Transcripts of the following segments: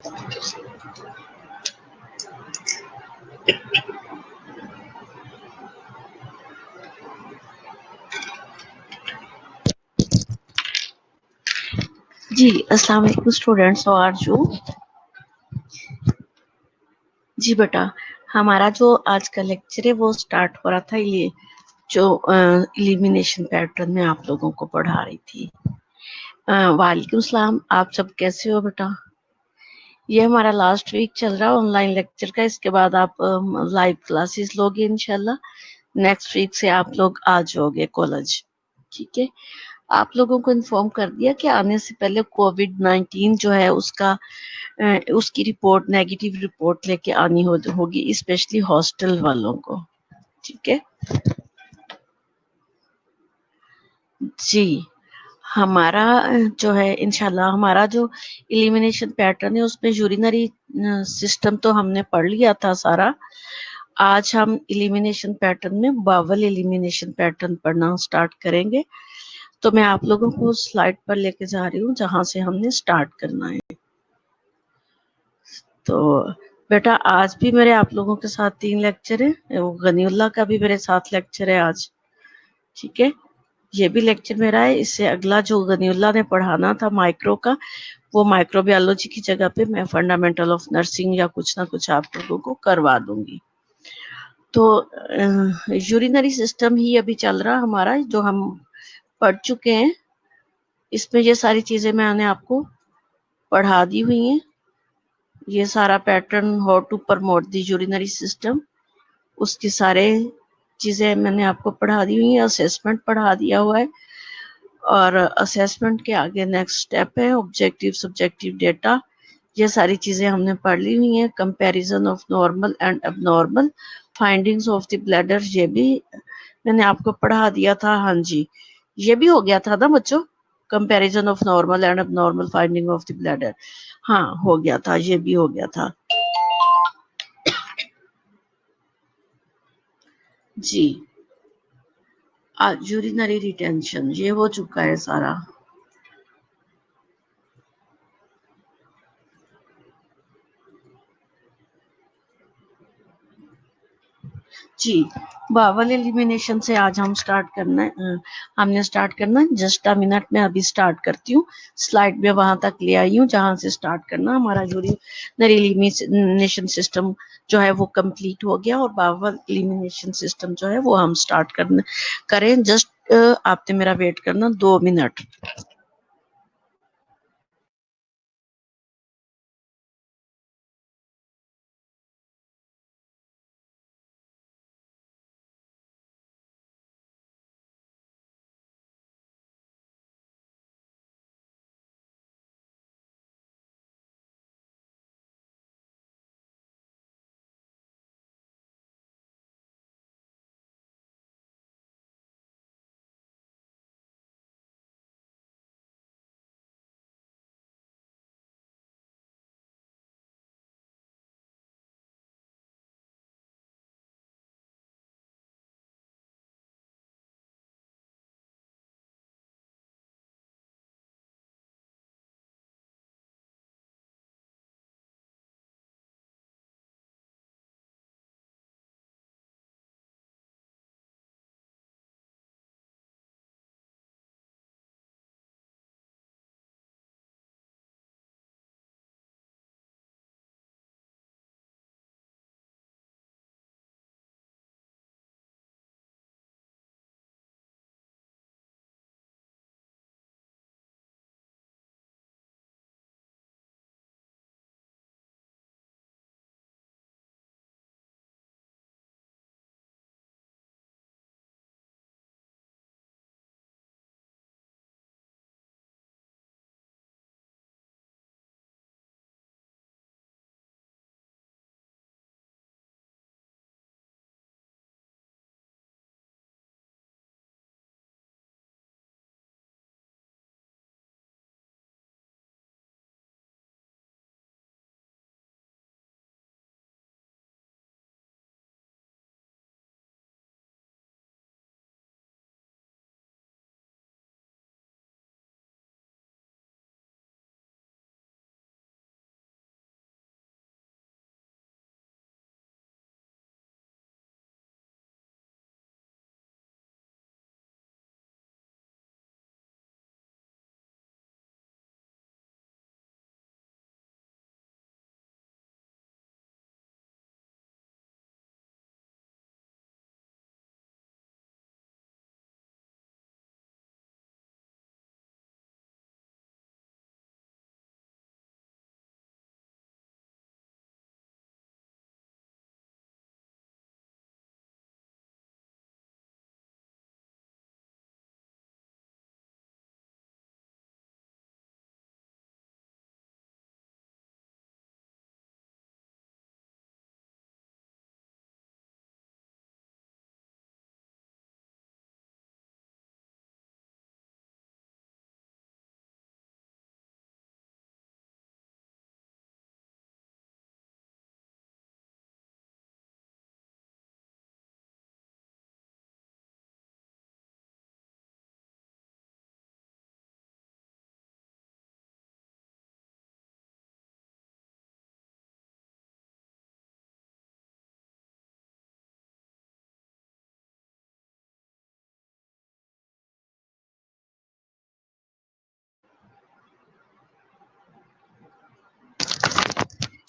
جی السلام علیکم اسٹوڈینٹس، اور جو جی بیٹا، ہمارا جو آج کا لیکچر ہے وہ سٹارٹ ہو رہا تھا یہ جو ایلیمینیشن پیٹرن میں آپ لوگوں کو پڑھا رہی تھی۔ وعلیکم السلام، آپ سب کیسے ہو بیٹا؟ یہ ہمارا لاسٹ ویک چل رہا آن لائن لیکچر کا، اس کے بعد آپ لائیو کلاسز لوگے انشاءاللہ۔ نیکسٹ ویک سے آپ لوگ آ جاؤ گے کالج، ٹھیک ہے؟ آپ لوگوں کو انفارم کر دیا کہ آنے سے پہلے کووڈ-19 جو ہے اس کی رپورٹ، نیگیٹو رپورٹ لے کے آنی ہوگی، اسپیشلی ہاسٹل والوں کو، ٹھیک ہے؟ جی ہمارا جو ہے انشاءاللہ ہمارا جو ایلیمینیشن پیٹرن ہے اس میں یورینری سسٹم تو ہم نے پڑھ لیا تھا سارا۔ آج ہم ایلیمینیشن پیٹرن میں باول ایلیمینیشن پیٹرن پڑھنا سٹارٹ کریں گے، تو میں آپ لوگوں کو سلائڈ پر لے کے جا رہی ہوں جہاں سے ہم نے سٹارٹ کرنا ہے۔ تو بیٹا آج بھی میرے آپ لوگوں کے ساتھ 3 لیکچر ہیں، غنی اللہ کا بھی میرے ساتھ لیکچر ہے آج، ٹھیک ہے؟ یہ بھی لیکچر میرا ہے، اس سے اگلا جو غنی اللہ نے پڑھانا تھا مائکرو کا، وہ مائکرو بیولوجی کی جگہ پہ میں فنڈامنٹل آف نرسنگ یا کچھ نہ کچھ آپ لوگوں کو کروا دوں گی۔ تو یورینری سسٹم ہی ابھی چل رہا ہمارا جو ہم پڑھ چکے ہیں، اس میں یہ ساری چیزیں میں نے آپ کو پڑھا دی ہوئی ہیں۔ یہ سارا pattern how to promote the urinary system, اس کی سارے چیزیں میں نے آپ کو پڑھا دی ہوئی ہیں، اسیسمنٹ پڑھا دیا ہوا ہے، اور اسیسمنٹ کے آگے نیکسٹ سٹیپ ہے آبجیکٹیو سبجیکٹیو ڈیٹا، یہ ساری چیزیں ہم نے پڑھ لی ہوئی ہیں۔ کمپیریزن آف نارمل اینڈ اب normal, findings of the bladder, یہ بھی میں نے آپ کو پڑھا دیا تھا، ہاں جی یہ بھی ہو گیا تھا نا بچوں، کمپیریزن آف نارمل اینڈ اب normal finding of the bladder, ہاں ہو گیا تھا، یہ بھی ہو گیا تھا جی۔ یورینری ریٹینشن یہ ہو چکا ہے سارا، جی۔ باول ایلیمینیشن سے آج ہم سٹارٹ کرنا ہے، ہم نے سٹارٹ کرنا ہے، جسٹ ا منٹ میں ابھی سٹارٹ کرتی ہوں، سلائڈ میں وہاں تک لے آئی ہوں جہاں سے سٹارٹ کرنا ہمارا یورینری ایلیمینیشن سسٹم جو ہے وہ کمپلیٹ ہو گیا، اور باول ایلیمینیشن سسٹم جو ہے وہ ہم سٹارٹ کریں، جسٹ آپ نے میرا ویٹ کرنا 2 منٹ۔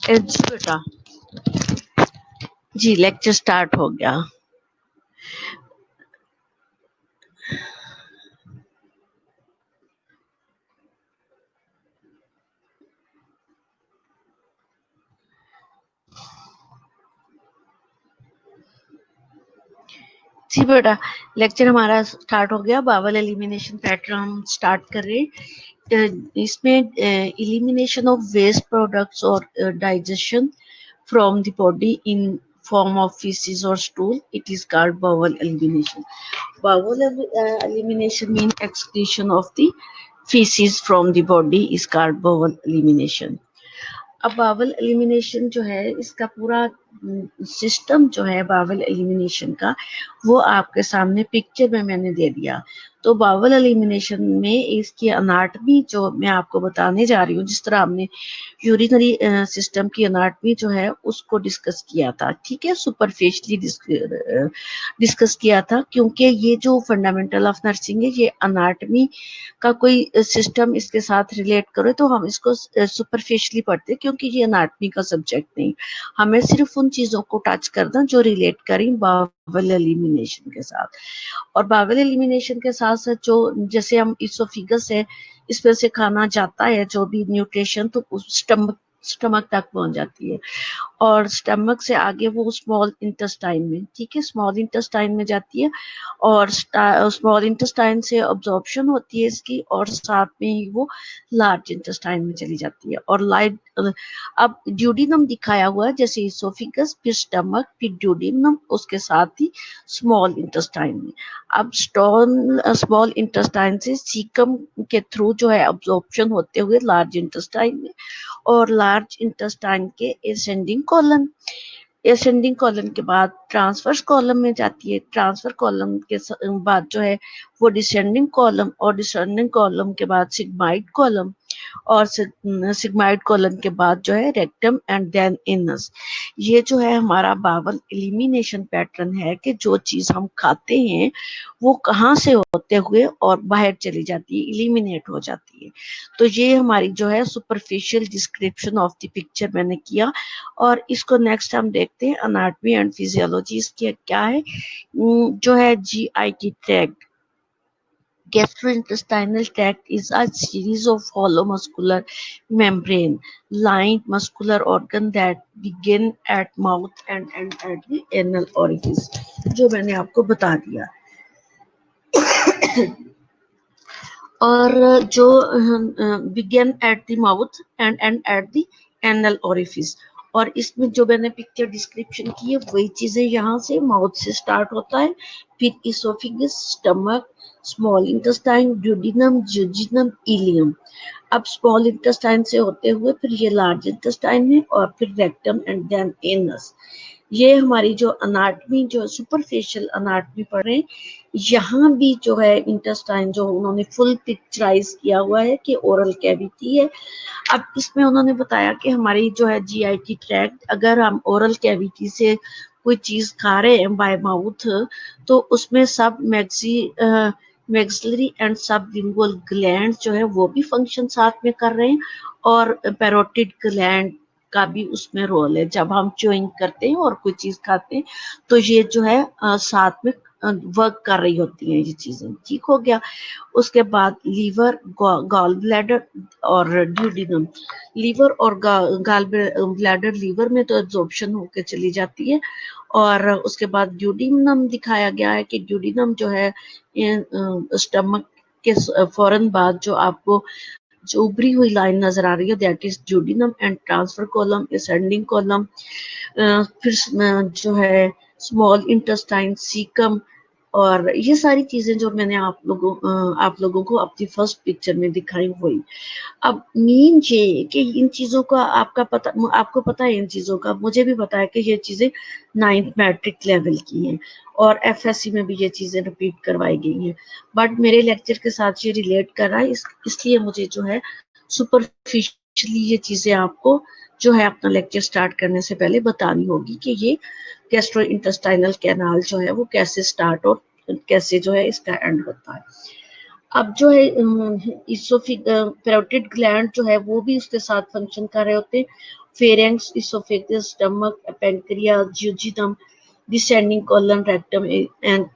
जी बेटा, जी लेक्चर स्टार्ट हो गया। जी बेटा, लेक्चर हमारा स्टार्ट हो गया। बावल एलिमिनेशन पैटर्न हम स्टार्ट कर रहे हैं। इसमें एलिमिनेशन ऑफ वेस्ट प्रोडक्ट्स और digestion from the body in form of feces or stool, it is called bowel elimination. Bowel elimination means excretion of the feces from the body is called bowel elimination. अब Bawal elimination जो है, इसका पूरा system जो है bowel elimination का, वो आपके सामने पिक्चर में मैंने दे दिया। तो बावल एलिमिनेशन में इसकी अनाटमी जो मैं आपको बताने जा रही हूँ, जिस तरह हमने यूरिनरी सिस्टम की अनाटमी जो है उसको डिस्कस किया था, ठीक है, सुपरफिशियली डिस्कस किया था, क्योंकि ये जो फंडामेंटल ऑफ नर्सिंग है, ये अनाटमी का कोई सिस्टम इसके साथ रिलेट करो तो हम इसको सुपरफिशियली पढ़ते, क्योंकि ये अनाटमी का सब्जेक्ट नहीं। हमें सिर्फ उन चीजों को टच करना जो रिलेट करें बावल एलिमिनेशन के साथ। और बावल एलिमिनेशन के साथ साथ जो, जैसे हम इसोफिगस है, इस पर से खाना जाता है जो भी न्यूट्रिशन, तो स्टमक तक पहुंच जाती है, और स्टमक से आगे वो स्मॉल इंटेस्टाइन में, ठीक है, स्मॉल इंटेस्टाइन में जाती है, और स्मॉल इंटेस्टाइन से अब्जॉर्प्शन होती है इसकी, और साथ में ही वो लार्ज इंटेस्टाइन में चली जाती है। और लाइट अब ड्यूडिनम दिखाया हुआ है, जैसे इसोफिगस, फिर स्टमक, फिर ड्यूडिनम, उसके साथ ही स्मॉल इंटेस्टाइन में। अब स्मॉल इंटेस्टाइन से सीकम के थ्रू जो है अब्जॉर्प्शन होते हुए लार्ज इंटेस्टाइन में, और लार्ज इंटेस्टाइन के एसेंडिंग कॉलम के बाद ट्रांसवर्स कॉलम में जाती है। ट्रांसफर कॉलम के बाद जो है वो डिसेंडिंग कॉलम, और डिसेंडिंग कॉलम के बाद सिग्माइड कॉलम, और सिग्माइड कॉलम के बाद जो है रेक्टम एंड देन एनस। ये जो है हमारा बावल एलिमिनेशन पैटर्न है कि जो चीज हम खाते हैं वो कहाँ से होते हुए और बाहर चली जाती है, एलिमिनेट हो जाती है। तो ये हमारी जो है superficial description of the picture मैंने किया। और इसको नेक्स्ट हम देखते हैं, अनाटमी एंड फिजियोलॉजी इसकी क्या है। जो है जीआई की tract, gastrointestinal tract is a series of hollow muscular membrane lined muscular organ that begin at mouth and end at the anal orifice, जो मैंने आपको बता दिया। और जो begin at the mouth and end at the anal orifice, और इसमें जो मैंने पिक्चर डिस्क्रिप्शन की है वही चीजें, यहाँ से माउथ से स्टार्ट होता है, फिर oesophagus, stomach, small intestine, duodenum, jejunum, ileum. अब स्मॉल इंटेस्टाइन से होते हुए फिर ये लार्ज इंटेस्टाइन में, और फिर रेक्टम एंड देन एनस। ये हमारी जो अनाटमी, जो सुपरफिशियल अनाटमी पढ़ रहे हैं, यहाँ भी जो है इंटेस्टाइन जो उन्होंने फुल पिक्चराइज किया हुआ है कि ओरल कैविटी है। अब इसमें उन्होंने बताया कि हमारी जो है जीआई की ट्रैक्ट, अगर हम ओरल कैविटी से कोई चीज खा रहे हैं बाय माउथ, तो उसमें सब मैक्सिलरी एंड सबलिंगुअल ग्लैंड जो है वो भी फंक्शन साथ में कर रहे हैं, और पैरोटिड ग्लैंड का भी उसमें रोल है। जब हम च्यूइंग करते हैं और कोई चीज खाते हैं तो ये जो है साथ में वर्क कर रही होती हैं ये चीजें, ठीक हो गया। उसके बाद लीवर, गॉल ब्लैडर और ड्यूडिनम। लीवर और गॉल ब्लैडर, लीवर में तो एब्जॉर्प्शन होकर चली जाती है, और उसके बाद ड्यूडिनम दिखाया गया है कि ड्यूडिनम जो है स्टमक के फौरन बाद जो आपको जो उभरी हुई लाइन नजर आ रही है, that is duodenum and transfer column, ascending column, फिर जो है स्मॉल इंटेस्टाइन, सीकम, और ये सारी चीजें जो मैंने आप लोगों को अपनी फर्स्ट पिक्चर में दिखाई वही। अब मीन ये कि इन चीजों का आपको पता है, इन चीजों का मुझे भी पता है कि ये चीजें 9th मैट्रिक लेवल की हैं, और एफएससी में भी ये चीजें रिपीट करवाई गई हैं, बट मेरे लेक्चर के साथ ये रिलेट कर रहा है, इसलिए मुझे जो है सुपरफिशियली ये चीजें आपको जो है अपना लेक्चर स्टार्ट करने से पहले बतानी होगी कि ये गैस्ट्रो इंटेस्टाइनल कैनाल जो है वो कैसे स्टार्ट और कैसे जो है इसका एंड होता है। अब जो है पैरोटिड ग्लैंड जो है वो भी उसके साथ फंक्शन कर रहे होते हैं, pharynx, oesophagus, stomach, pancreas, jejunum, descending colon, rectum and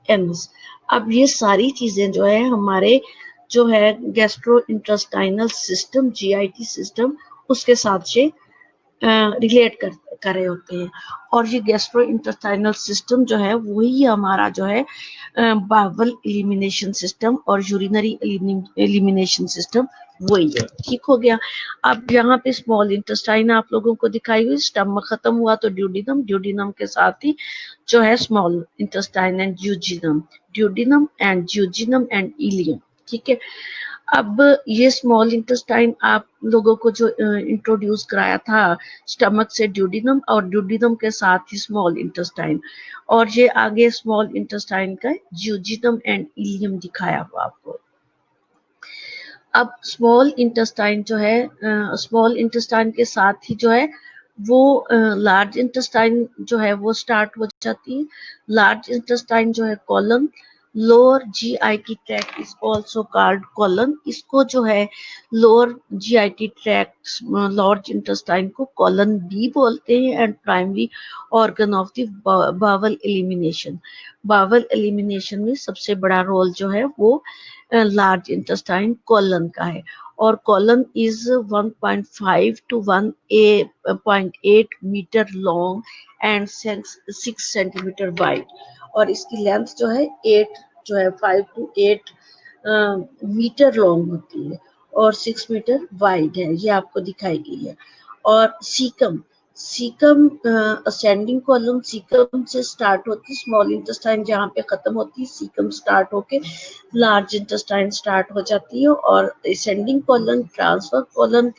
anus. अब ये सारी चीजें जो है हमारे जो है gastro intestinal system, GIT system, उसके साथ से रिलेट कर रहे होते हैं। और ये गैस्ट्रो इंटेस्टाइनल सिस्टम जो है वही हमारा जो है बावल एलिमिनेशन सिस्टम और यूरिनरी एलिमिनेशन सिस्टम वही है। ठीक हो गया। अब यहाँ पे स्मॉल इंटेस्टाइन आप लोगों को दिखाई हुई, स्टमक खत्म हुआ तो ड्यूडिनम, ड्यूडिनम के साथ ही जो है small intestine and duodenum, duodenum and jejunum and ileum. ठीक है। अब ये स्मॉल इंटेस्टाइन आप लोगों को जो इंट्रोड्यूस कराया था स्टमक से ड्यूडिनम और ड्यूडिनम के साथ ही स्मॉल इंटेस्टाइन, और ये आगे स्मॉल इंटेस्टाइन का ज्यूजिनम एंड इलियम दिखाया हुआ आपको। अब स्मॉल इंटेस्टाइन जो है स्मॉल इंटेस्टाइन के साथ ही जो है वो लार्ज इंटेस्टाइन जो है वो स्टार्ट हो जाती है। लार्ज इंटेस्टाइन जो है colon, lower GIT tract is also called colon. इसको जो है lower GIT tract large intestine को कॉलन भी बोलते हैं। And primary organ of the bowel elimination, bowel elimination में सबसे बड़ा रोल जो है वो लार्ज इंटेस्टाइन कॉलन का है। और colon is 1.5 to 1.8 metre long and 6 centimetre wide, और इसकी लेंथ जो है 8 जो है 5 to 8 मीटर लॉन्ग होती है और 6 मीटर वाइड है, ये आपको दिखाई गई है। और caecum, caecum ascending column caecum से स्टार्ट होती है, स्मॉल इंटेस्टाइन जहाँ पे खत्म होती है सीकम स्टार्ट होके लार्ज इंटेस्टाइन स्टार्ट हो जाती है। और ascending colon, transfer colon,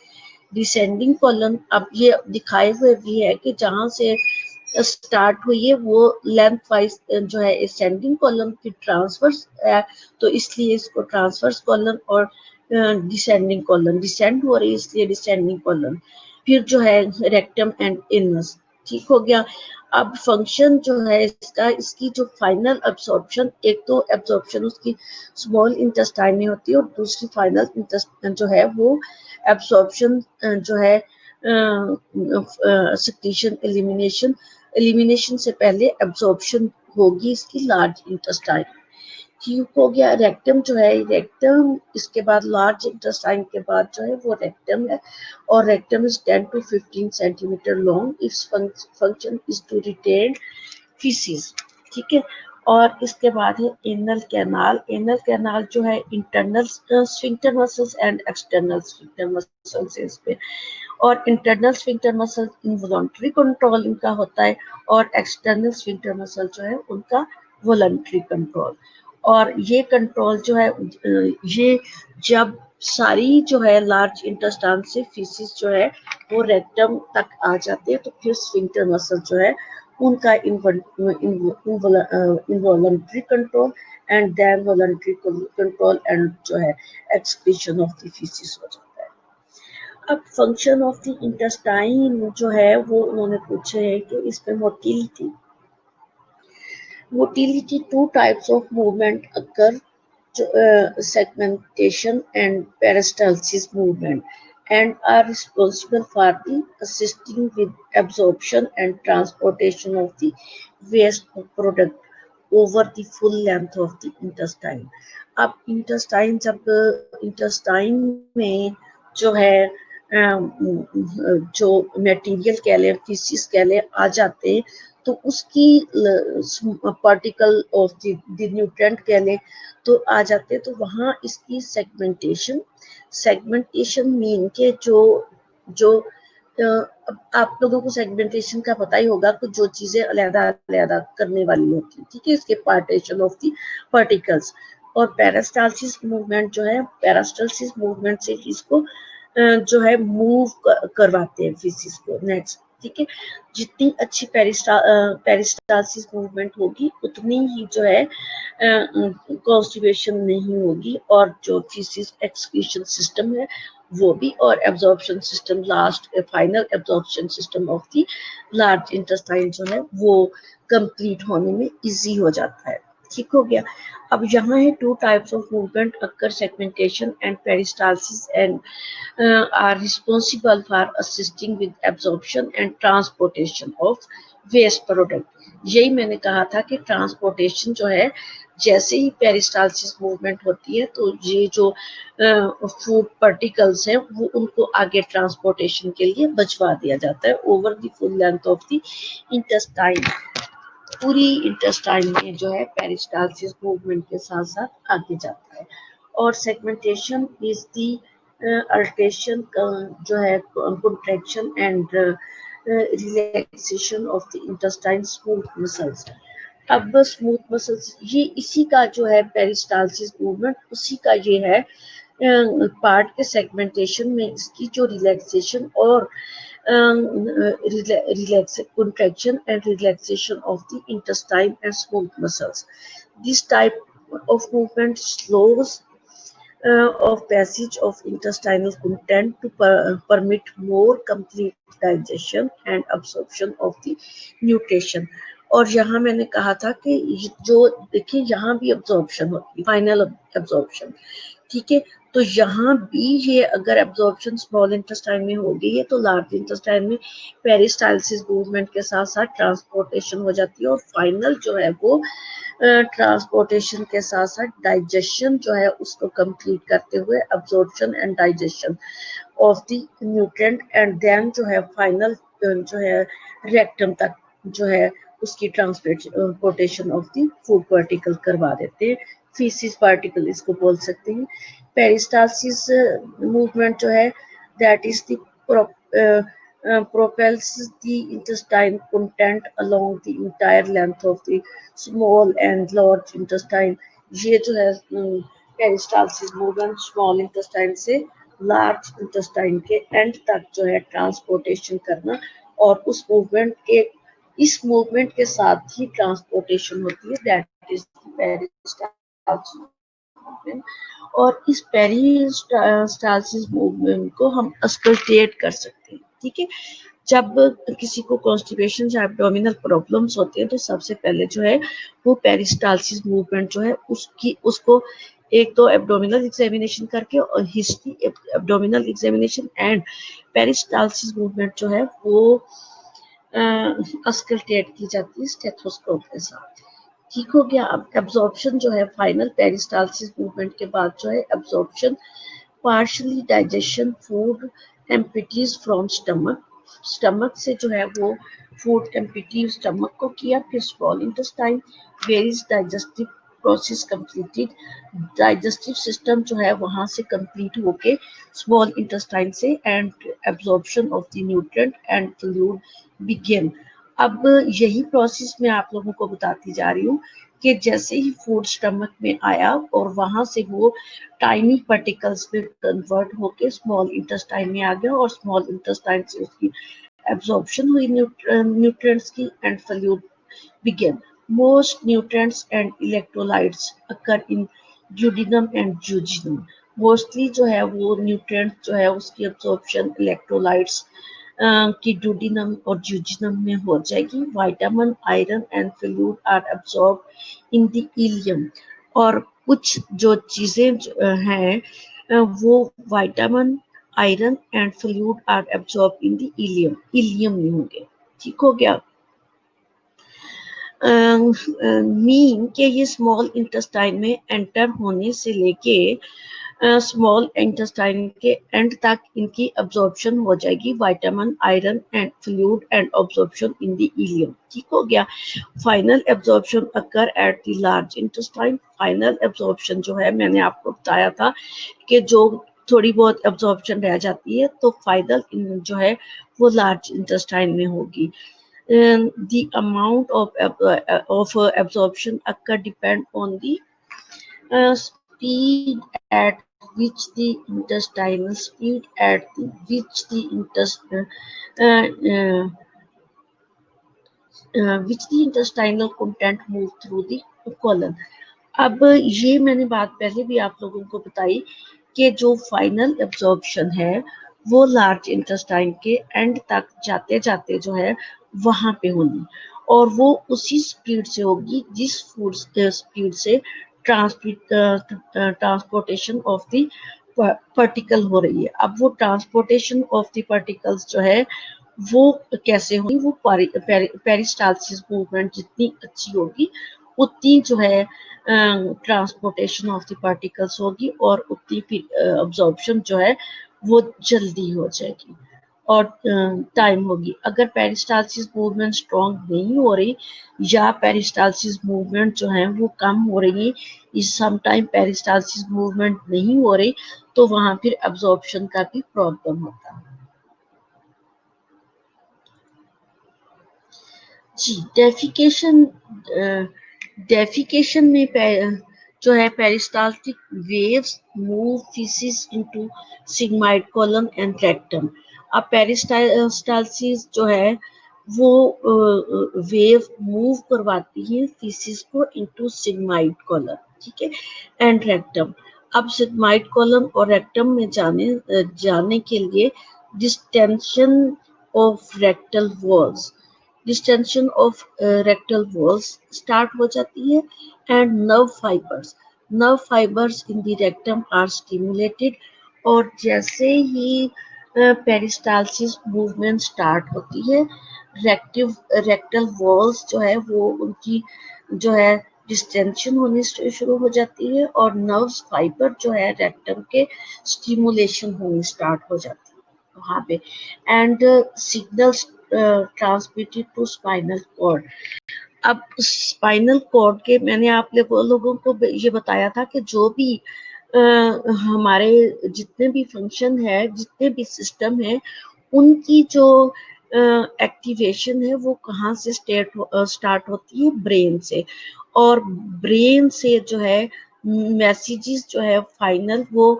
descending colon, अब ये दिखाए हुए भी है कि जहाँ से स्टार्ट हुई है वो लेंथ वाइज जो है असेंडिंग कॉलम की ट्रांसवर्स है, तो इसलिए इसको ट्रांसवर्स कॉलम और डिसेंडिंग कॉलम, डिसेंड हो रही है इसलिए डिसेंडिंग कॉलम। फिर जो है रेक्टम एंड इनस। ठीक हो गया। अब फंक्शन जो है इसका, इसकी जो फाइनल एब्सॉर्प्शन, एक तो एब्सॉर्प्शन उसकी स्मॉल इंटेस्टाइन में होती है और दूसरी फाइनल इंटेस्टाइन जो है वो एब्सॉर्प्शन जो है सेक्रीशन एलिमिनेशन, एलिमिनेशन से पहले एब्सॉर्प्शन होगी इसकी लार्ज इंटेस्टाइन। ठीक हो गया। रेक्टम जो है, रेक्टम इसके बाद लार्ज इंटेस्टाइन के बाद जो है वो रेक्टम है, और rectum is 10 to 15 centimetre long. Its function is to retain faeces. ठीक है। और इसके बाद है एनल कैनाल। एनल कैनाल जो है internal sphincter muscles and external sphincter muscles है इसमें। और internal sphincter muscle involuntary control इनका होता है, और एक्सटर्नल स्फिंक्टर मसल जो है उनका वॉलंटरी कंट्रोल। और ये कंट्रोल जो है ये जब सारी जो है लार्ज इंटेस्टाइन से फीसिस जो है वो रेक्टम तक आ जाते हैं तो फिर स्फिंक्टर मसल जो है उनका involuntary control and then voluntary control and जो है एक्सक्रीशन ऑफ द फीसिस हो जाता है। अब फंक्शन ऑफ द इंटेस्टाइन जो है वो उन्होंने पूछे है कि इसमें motility, motility, two types of movement occur, segmentation and peristalsis movement, and are responsible for the assisting with absorption and transportation of the waste product over the full length of the intestine. अब intestine, जब intestine में जो है जो material कह लें, faeces कह लें, आ जाते हैं तो उसकी पार्टिकल ऑफ द न्यूट्रेंट कह लें तो आ जाते हैं, तो वहाँ इसकी सेगमेंटेशन, सेगमेंटेशन मीन के जो अब आप लोगों को सेगमेंटेशन का पता ही होगा कि जो चीजें अलग-अलग करने वाली होती है। ठीक है। इसके पार्टीशन ऑफ द पार्टिकल्स। और पेरिस्टाल्सिस मूवमेंट जो है, पेरिस्टाल्सिस मूवमेंट से इसको जो है मूव करवाते हैं फीसिस को। नेक्स्ट। ठीक है। जितनी अच्छी पेरिस्टाल्सिस मूवमेंट होगी उतनी ही जो है कॉन्स्टिपेशन नहीं होगी, और जो फीसिस एक्सक्रीशन सिस्टम है वो भी, और absorption system, last final absorption system of the large intestine जो है वो कंप्लीट होने में इजी हो जाता है। ठीक हो गया। अब यहाँ है two types of movement occur segmentation and peristalsis and are responsible for assisting with absorption and transportation of waste product. यही मैंने कहा था कि ट्रांसपोर्टेशन जो है, जैसे ही पेरिस्टालसिस मूवमेंट होती है तो ये जो फूड पार्टिकल्स हैं वो उनको आगे ट्रांसपोर्टेशन के लिए भिजवा दिया जाता है over the full length of the intestine. पूरी इंटेस्टाइन में जो है पेरिस्टालसिस मूवमेंट के साथ साथ आगे जाता है। और सेगमेंटेशन इज दी अल्ट्रेशन जो है contraction and relaxation of the intestine smooth muscles. अब स्मूथ मसल्स ये इसी का जो है पेरिस्टालसिस मूवमेंट उसी का ये है पार्ट के सेगमेंटेशन में इसकी जो रिलैक्सेशन और contraction and relaxation of the intestine and smooth muscles. This type of movement slows of passage of intestinal content to permit more complete digestion and absorption of the nutrition. और यहाँ मैंने कहा था कि जो देखिए यहाँ भी absorption होती है, final absorption, ठीक है। तो यहाँ भी ये अगर एब्जॉर्प्शन स्मॉल इंटेस्टाइन में हो गई है तो लार्ज इंटेस्टाइन में पेरिस्टालसिस मूवमेंट के साथ साथ ट्रांसपोर्टेशन हो जाती है और फाइनल जो है वो ट्रांसपोर्टेशन के साथ साथ डाइजेशन जो है उसको कंप्लीट करते हुए absorption and digestion of the nutrient and then जो है फाइनल जो है रेक्टम तक जो है उसकी transportation of the food particle करवा देते हैं। फीसिस पार्टिकल इसको बोल सकते हैं। पेरिस्टालसिस मूवमेंट जो है that is the propels the intestine content along the entire length of the small and large intestine. ये जो है पेरिस्टालसिस मूवमेंट स्मॉल इंटेस्टाइन से लार्ज इंटेस्टाइन के एंड तक जो है ट्रांसपोर्टेशन करना और उस मूवमेंट के इस मूवमेंट के साथ ही ट्रांसपोर्टेशन होती है दैट इज पेरिस्टालसिस मूवमेंट। और इस पेरिस्टालसिस मूवमेंट को हम अस्कल्टेट कर सकते हैं, ठीक है। जब किसी को कॉन्स्टिपेशन या एब्डोमिनल प्रॉब्लम्स होते हैं तो सबसे पहले जो है वो पेरिस्टालसिस मूवमेंट जो है उसको एक तो एब्डोमिनल एग्जामिनेशन करके और history abdominal examination and peristalsis movement जो है वो अस्कल्टेट की जाती है स्टेथोस्कोप के साथ। ठीक हो गया। अब एब्जॉर्प्शन जो है फाइनल पेरिस्टालसिस मूवमेंट के बाद जो है absorption partially digestion food empties from stomach से जो है वो फूड एम्पिटी स्टमक को किया, फिर small intestine various digestive process completed, digestive system जो है वहां से कंप्लीट होके स्मॉल इंटेस्टाइन से and absorption of the nutrient and fluid begin. अब यही प्रोसेस मैं आप लोगों को बताती जा रही हूँ कि जैसे ही फूड स्टमक में आया और वहां से वो टाइनी पार्टिकल्स में कन्वर्ट होके स्मॉल इंटेस्टाइन में आ गया और स्मॉल इंटेस्टाइन से उसकी एब्जॉर्प्शन हुई न्यूट्रिएंट्स की and fluid begin. Most nutrients and electrolytes occur in duodenum and jejunum. Mostly जो है वो न्यूट्रिएंट जो है उसकी एब्जॉर्प्शन इलेक्ट्रोलाइट्स की ड्यूडिनम और जूजिनम में हो जाएगी। Vitamin iron and fluid are absorb in the ileum. और कुछ जो चीजें हैं वो vitamin iron and fluid are absorb in the ileum में होंगे। ठीक हो गया। मीन के ये स्मॉल इंटेस्टाइन में एंटर होने से लेके स्मॉल इंटेस्टाइन के एंड तक इनकी अब्जॉर्प्शन हो जाएगी vitamin iron and fluid and absorption in the ilium. ठीक हो गया। Final absorption occur at the large intestine. Final absorption जो है मैंने आपको बताया था कि जो थोड़ी बहुत अब्जॉर्प्शन रह जाती है तो फाइनल जो है वो लार्ज इंटेस्टाइन में होगी। The amount of absorption occur depend on the speed at which the intestinal speed at which the intestinal content move through the colon. अब ये मैंने बात पहले भी आप लोगों को बताई कि जो फाइनल एब्जॉर्प्शन है वो लार्ज इंटेस्टाइन के एंड तक जाते जाते जो है वहां पे होनी اور وہ اسی سپیڈ سے ہوگی جس سپیڈ سے ٹرانسپورٹیشن آف دی پارٹیکل ہو رہی ہے. اب وہ ٹرانسپورٹیشن آف دی پارٹیکلز جو ہے وہ کیسے ہوگی, وہ پیرسٹالسس موومنٹ جتنی اچھی ہوگی اتنی جو ہے ٹرانسپورٹیشن آف دی پارٹیکلس ہوگی اور اتنی ابزارپشن جو ہے وہ جلدی ہو جائے گی اور ٹائم ہوگی. اگر پیرسٹالسس موومنٹ اسٹرانگ نہیں ہو رہی یا پیرسٹالسس موومنٹ جو ہے وہ کم ہو رہی ہے, سم ٹائم پیرسٹالسس موومنٹ نہیں ہو رہی, تو وہاں پھر ابزارپشن کا بھی پرابلم ہوتا ہے. جی ڈیفیکیشن میں جو ہے peristaltic waves move faeces into sigmoid colon and rectum. اب پیرسٹالسس جو ہے وہ ویو موو کرواتی ہے فیسز کو انٹو سگمائڈ کولم, ٹھیک ہے, اینڈ ریکٹم. اب سگمائڈ کولم اور ریکٹم میں جانے کے لیے distension of rectal walls distension of rectal walls start ہو جاتی ہے and nerve fibres in the rectum are stimulated. اور جیسے ہی پیرسٹالسس موومنٹ اسٹارٹ ہوتی ہے ریکٹل والز جو ہے وہ ان کی جو ہے ڈسٹینشن ہونی شروع ہو جاتی ہے اور نروز فائبر جو ہے ریکٹم کے اسٹیمولیشن ہونی اسٹارٹ ہو جاتی ہے وہاں پہ, and signals transmitted to spinal cord. اب اسپائنل کارڈ کے میں نے آپ لوگوں کو یہ بتایا تھا کہ جو بھی ہمارے جتنے بھی فنکشن ہے جتنے بھی سسٹم ہے ان کی جو ایکٹیویشن ہے وہ کہاں سے اسٹارٹ ہوتی ہے, برین سے. اور برین سے جو ہے میسیجز جو ہے فائنل وہ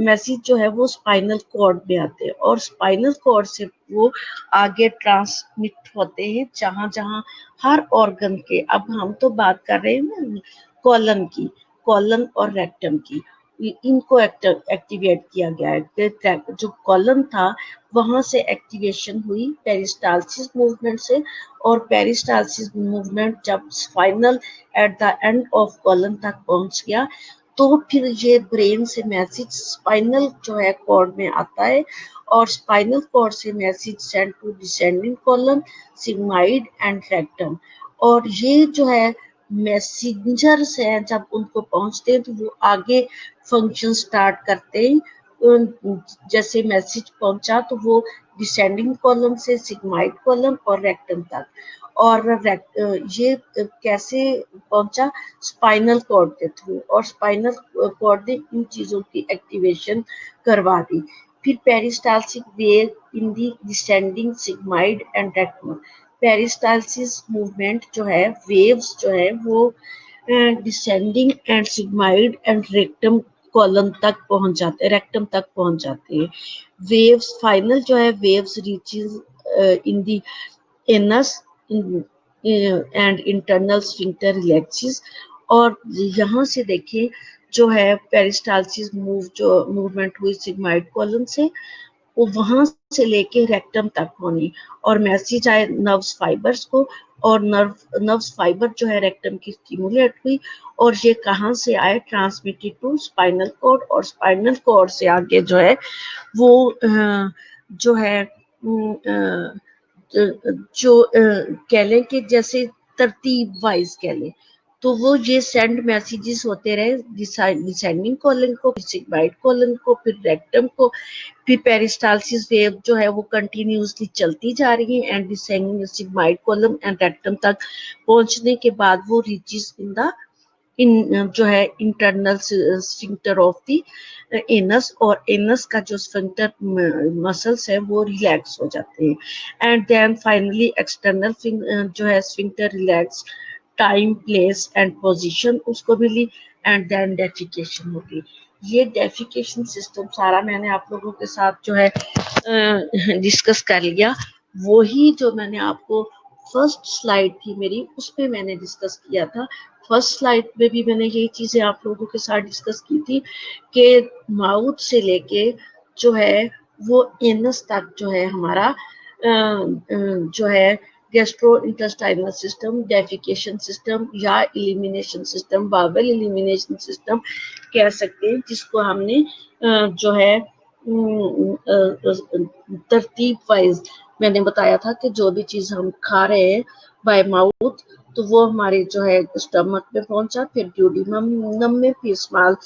میسیج جو ہے وہ اسپائنل کارڈ میں آتے ہیں اور اسپائنل کارڈ سے وہ آگے ٹرانسمٹ ہوتے ہیں جہاں جہاں ہر آرگن کے. اب ہم تو بات کر رہے ہیں نا کولن کی, کولن اور ریکٹم کی, ان کو ایکٹیویٹ کیا گیا ہے. جو کولن تھا وہاں سے ایکٹیویشن ہوئی پیرسٹالسس موومنٹ سے, اور پیرسٹالسس موومنٹ جب final at the end of colon تک پہنچ گیا تو پھر یہ برین سے میسج اسپائنل جو ہے کارڈ میں آتا ہے اور اسپائنل کارڈ سے message send to descending colon sigmoid and rectum. اور یہ جو ہے میسنجرز ہیں جب ان کو پہنچتے ہیں تو وہ آگے فنکشن سٹارٹ کرتے ہیں. جیسے میسج پہنچا تو وہ ڈسینڈنگ کولم سے سگمائڈ کولم اور ریکٹم تک, اور یہ کیسے پہنچا اسپائنل کارڈ کے تھرو, اور اسپائنل کارڈ نے ان چیزوں کی ایکٹیویشن کروا دی. پھر peristaltic wave in the descending sigmoid and rectum. Peristalsis movement جو ہے ویوز جو ہے وہ descending and sigmoid and rectum colon تک پہنچ جاتے ہیں, ریکٹم تک پہنچ جاتے ہیں. ویوز فائنل جو ہے waves reaches in the anus and internal sphincter relaxes. اور یہاں سے دیکھیں جو ہے پیرسٹالسس موومنٹ ہوئی سگمائڈ کولم سے وہ وہاں سے لے کے ریکٹم تک ہونی, اور میسج آئے نروز فائبرز کو, اور نروز فائبر جو ہے ریکٹم کی اسٹیمولیٹ ہوئی اور یہ کہاں سے آئے ٹرانسمیٹڈ ٹو اسپائنل کارڈ, اور اسپائنل کارڈ سے آگے جو ہے وہ جو ہے جو کہہ لیں کہ جیسے ترتیب وائز کہہ لیں تو وہ یہ سینڈ میسیجز ہوتے رہے ڈسینڈنگ کولن کو, پھر سگمائڈ کولن کو, پھر ریکٹم کو, پھر پیرسٹالسس ویو جو ہے وہ کنٹینیوسلی چلتی جا رہی ہے and descending sigmoid colon and rectum تک پہنچنے کے بعد وہ ریچز ان دا جو ہے انٹرنل اسفنکٹر آف دی اینس, اور اینس کا جو اسفنکٹر مسلس ہے وہ ریلیکس ہو جاتے ہیں. اینڈ دین فائنلی ایکسٹرنل جو ہے sphincter relax, time place and position اس کو ملی, اینڈ دین ڈیفیکیشن ہوگی. یہ ڈیفیکیشن سسٹم سارا میں نے آپ لوگوں کے ساتھ جو ہے ڈسکس کر لیا. وہی جو میں نے آپ کو فرسٹ سلائیڈ تھی میری اس پہ میں نے ڈسکس کیا تھا. فرسٹ سلائیڈ میں بھی میں نے یہی چیزیں آپ لوگوں کے ساتھ ڈسکس کی تھی کہ ماؤتھ سے لے کے جو ہے وہ اینس تک جو ہے ہمارا جو ہے gastro intestinal system, defecation system या elimination system, bowel elimination system कह सकते हैं, जिसको हमने जो है तरतीब वाइज मैंने बताया था कि जो भी चीज हम खा रहे हैं बाय माउथ तो वो हमारे जो है स्टमक में पहुंचा, फिर ड्यूडिनम में, फिर स्मॉल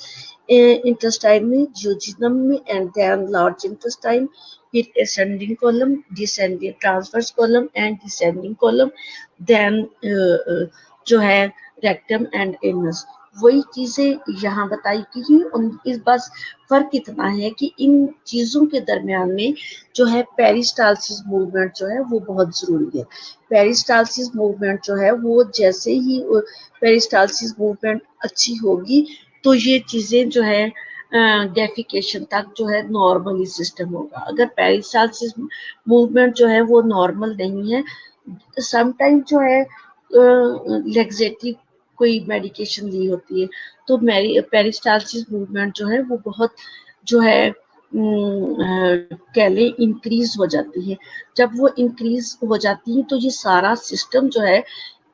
इंटेस्टाइन में, जियोजिनम में एंड देन लार्ज इंटेस्टाइन, फिर ascending column, descending transverse column and descending column, then जो है रेक्टम एंड एनस। वही चीजें यहाँ बताई गई हैं। इस बस फर्क इतना है कि इन चीजों के दरमियान में जो है पेरिस्टालसिस मूवमेंट जो है वो बहुत जरूरी है। पेरिस्टालसिस मूवमेंट जो है वो जैसे ही पेरिस्टालसिस मूवमेंट अच्छी होगी तो ये चीजें जो है डेफिकेशन तक जो है नॉर्मली सिस्टम होगा। अगर पेरिस्टालसिस मूवमेंट जो है वो नॉर्मल नहीं है, समटाइम जो है लेग्जेटिव कोई मेडिकेशन ली होती है तो पेरिस्टालसिस मूवमेंट जो है वो बहुत जो है कह लें इंक्रीज हो जाती है। जब वो इंक्रीज हो जाती है तो ये सारा सिस्टम जो है